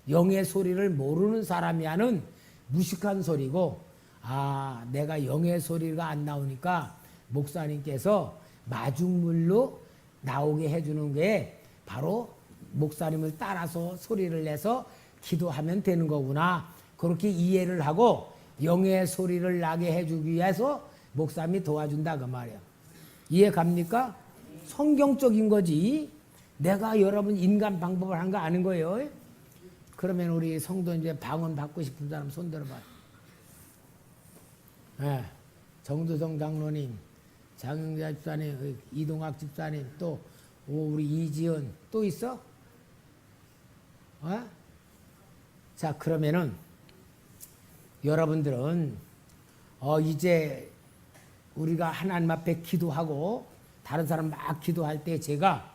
영의 소리를 모르는 사람이 하는 무식한 소리고 아 내가 영의 소리가 안 나오니까 목사님께서 마중물로 나오게 해주는 게 바로 목사님을 따라서 소리를 내서 기도하면 되는 거구나. 그렇게 이해를 하고 영의 소리를 나게 해주기 위해서 목사님이 도와준다 그 말이야. 이해 갑니까? 성경적인 거지. 내가 여러분 인간 방법을 한 거 아는 거예요. 그러면 우리 성도 이제 방언 받고 싶은 사람 손 들어봐. 네. 정두성 장로님, 장영자 집사님, 이동학 집사님, 또 우리 이지연 또 있어? 자 그러면은 여러분들은 이제 우리가 하나님 앞에 기도하고 다른 사람 막 기도할 때 제가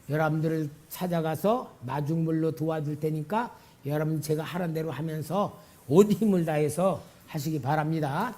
여러분들을 찾아가서 마중물로 도와줄 테니까 여러분 제가 하는 대로 하면서 온 힘을 다해서 하시기 바랍니다.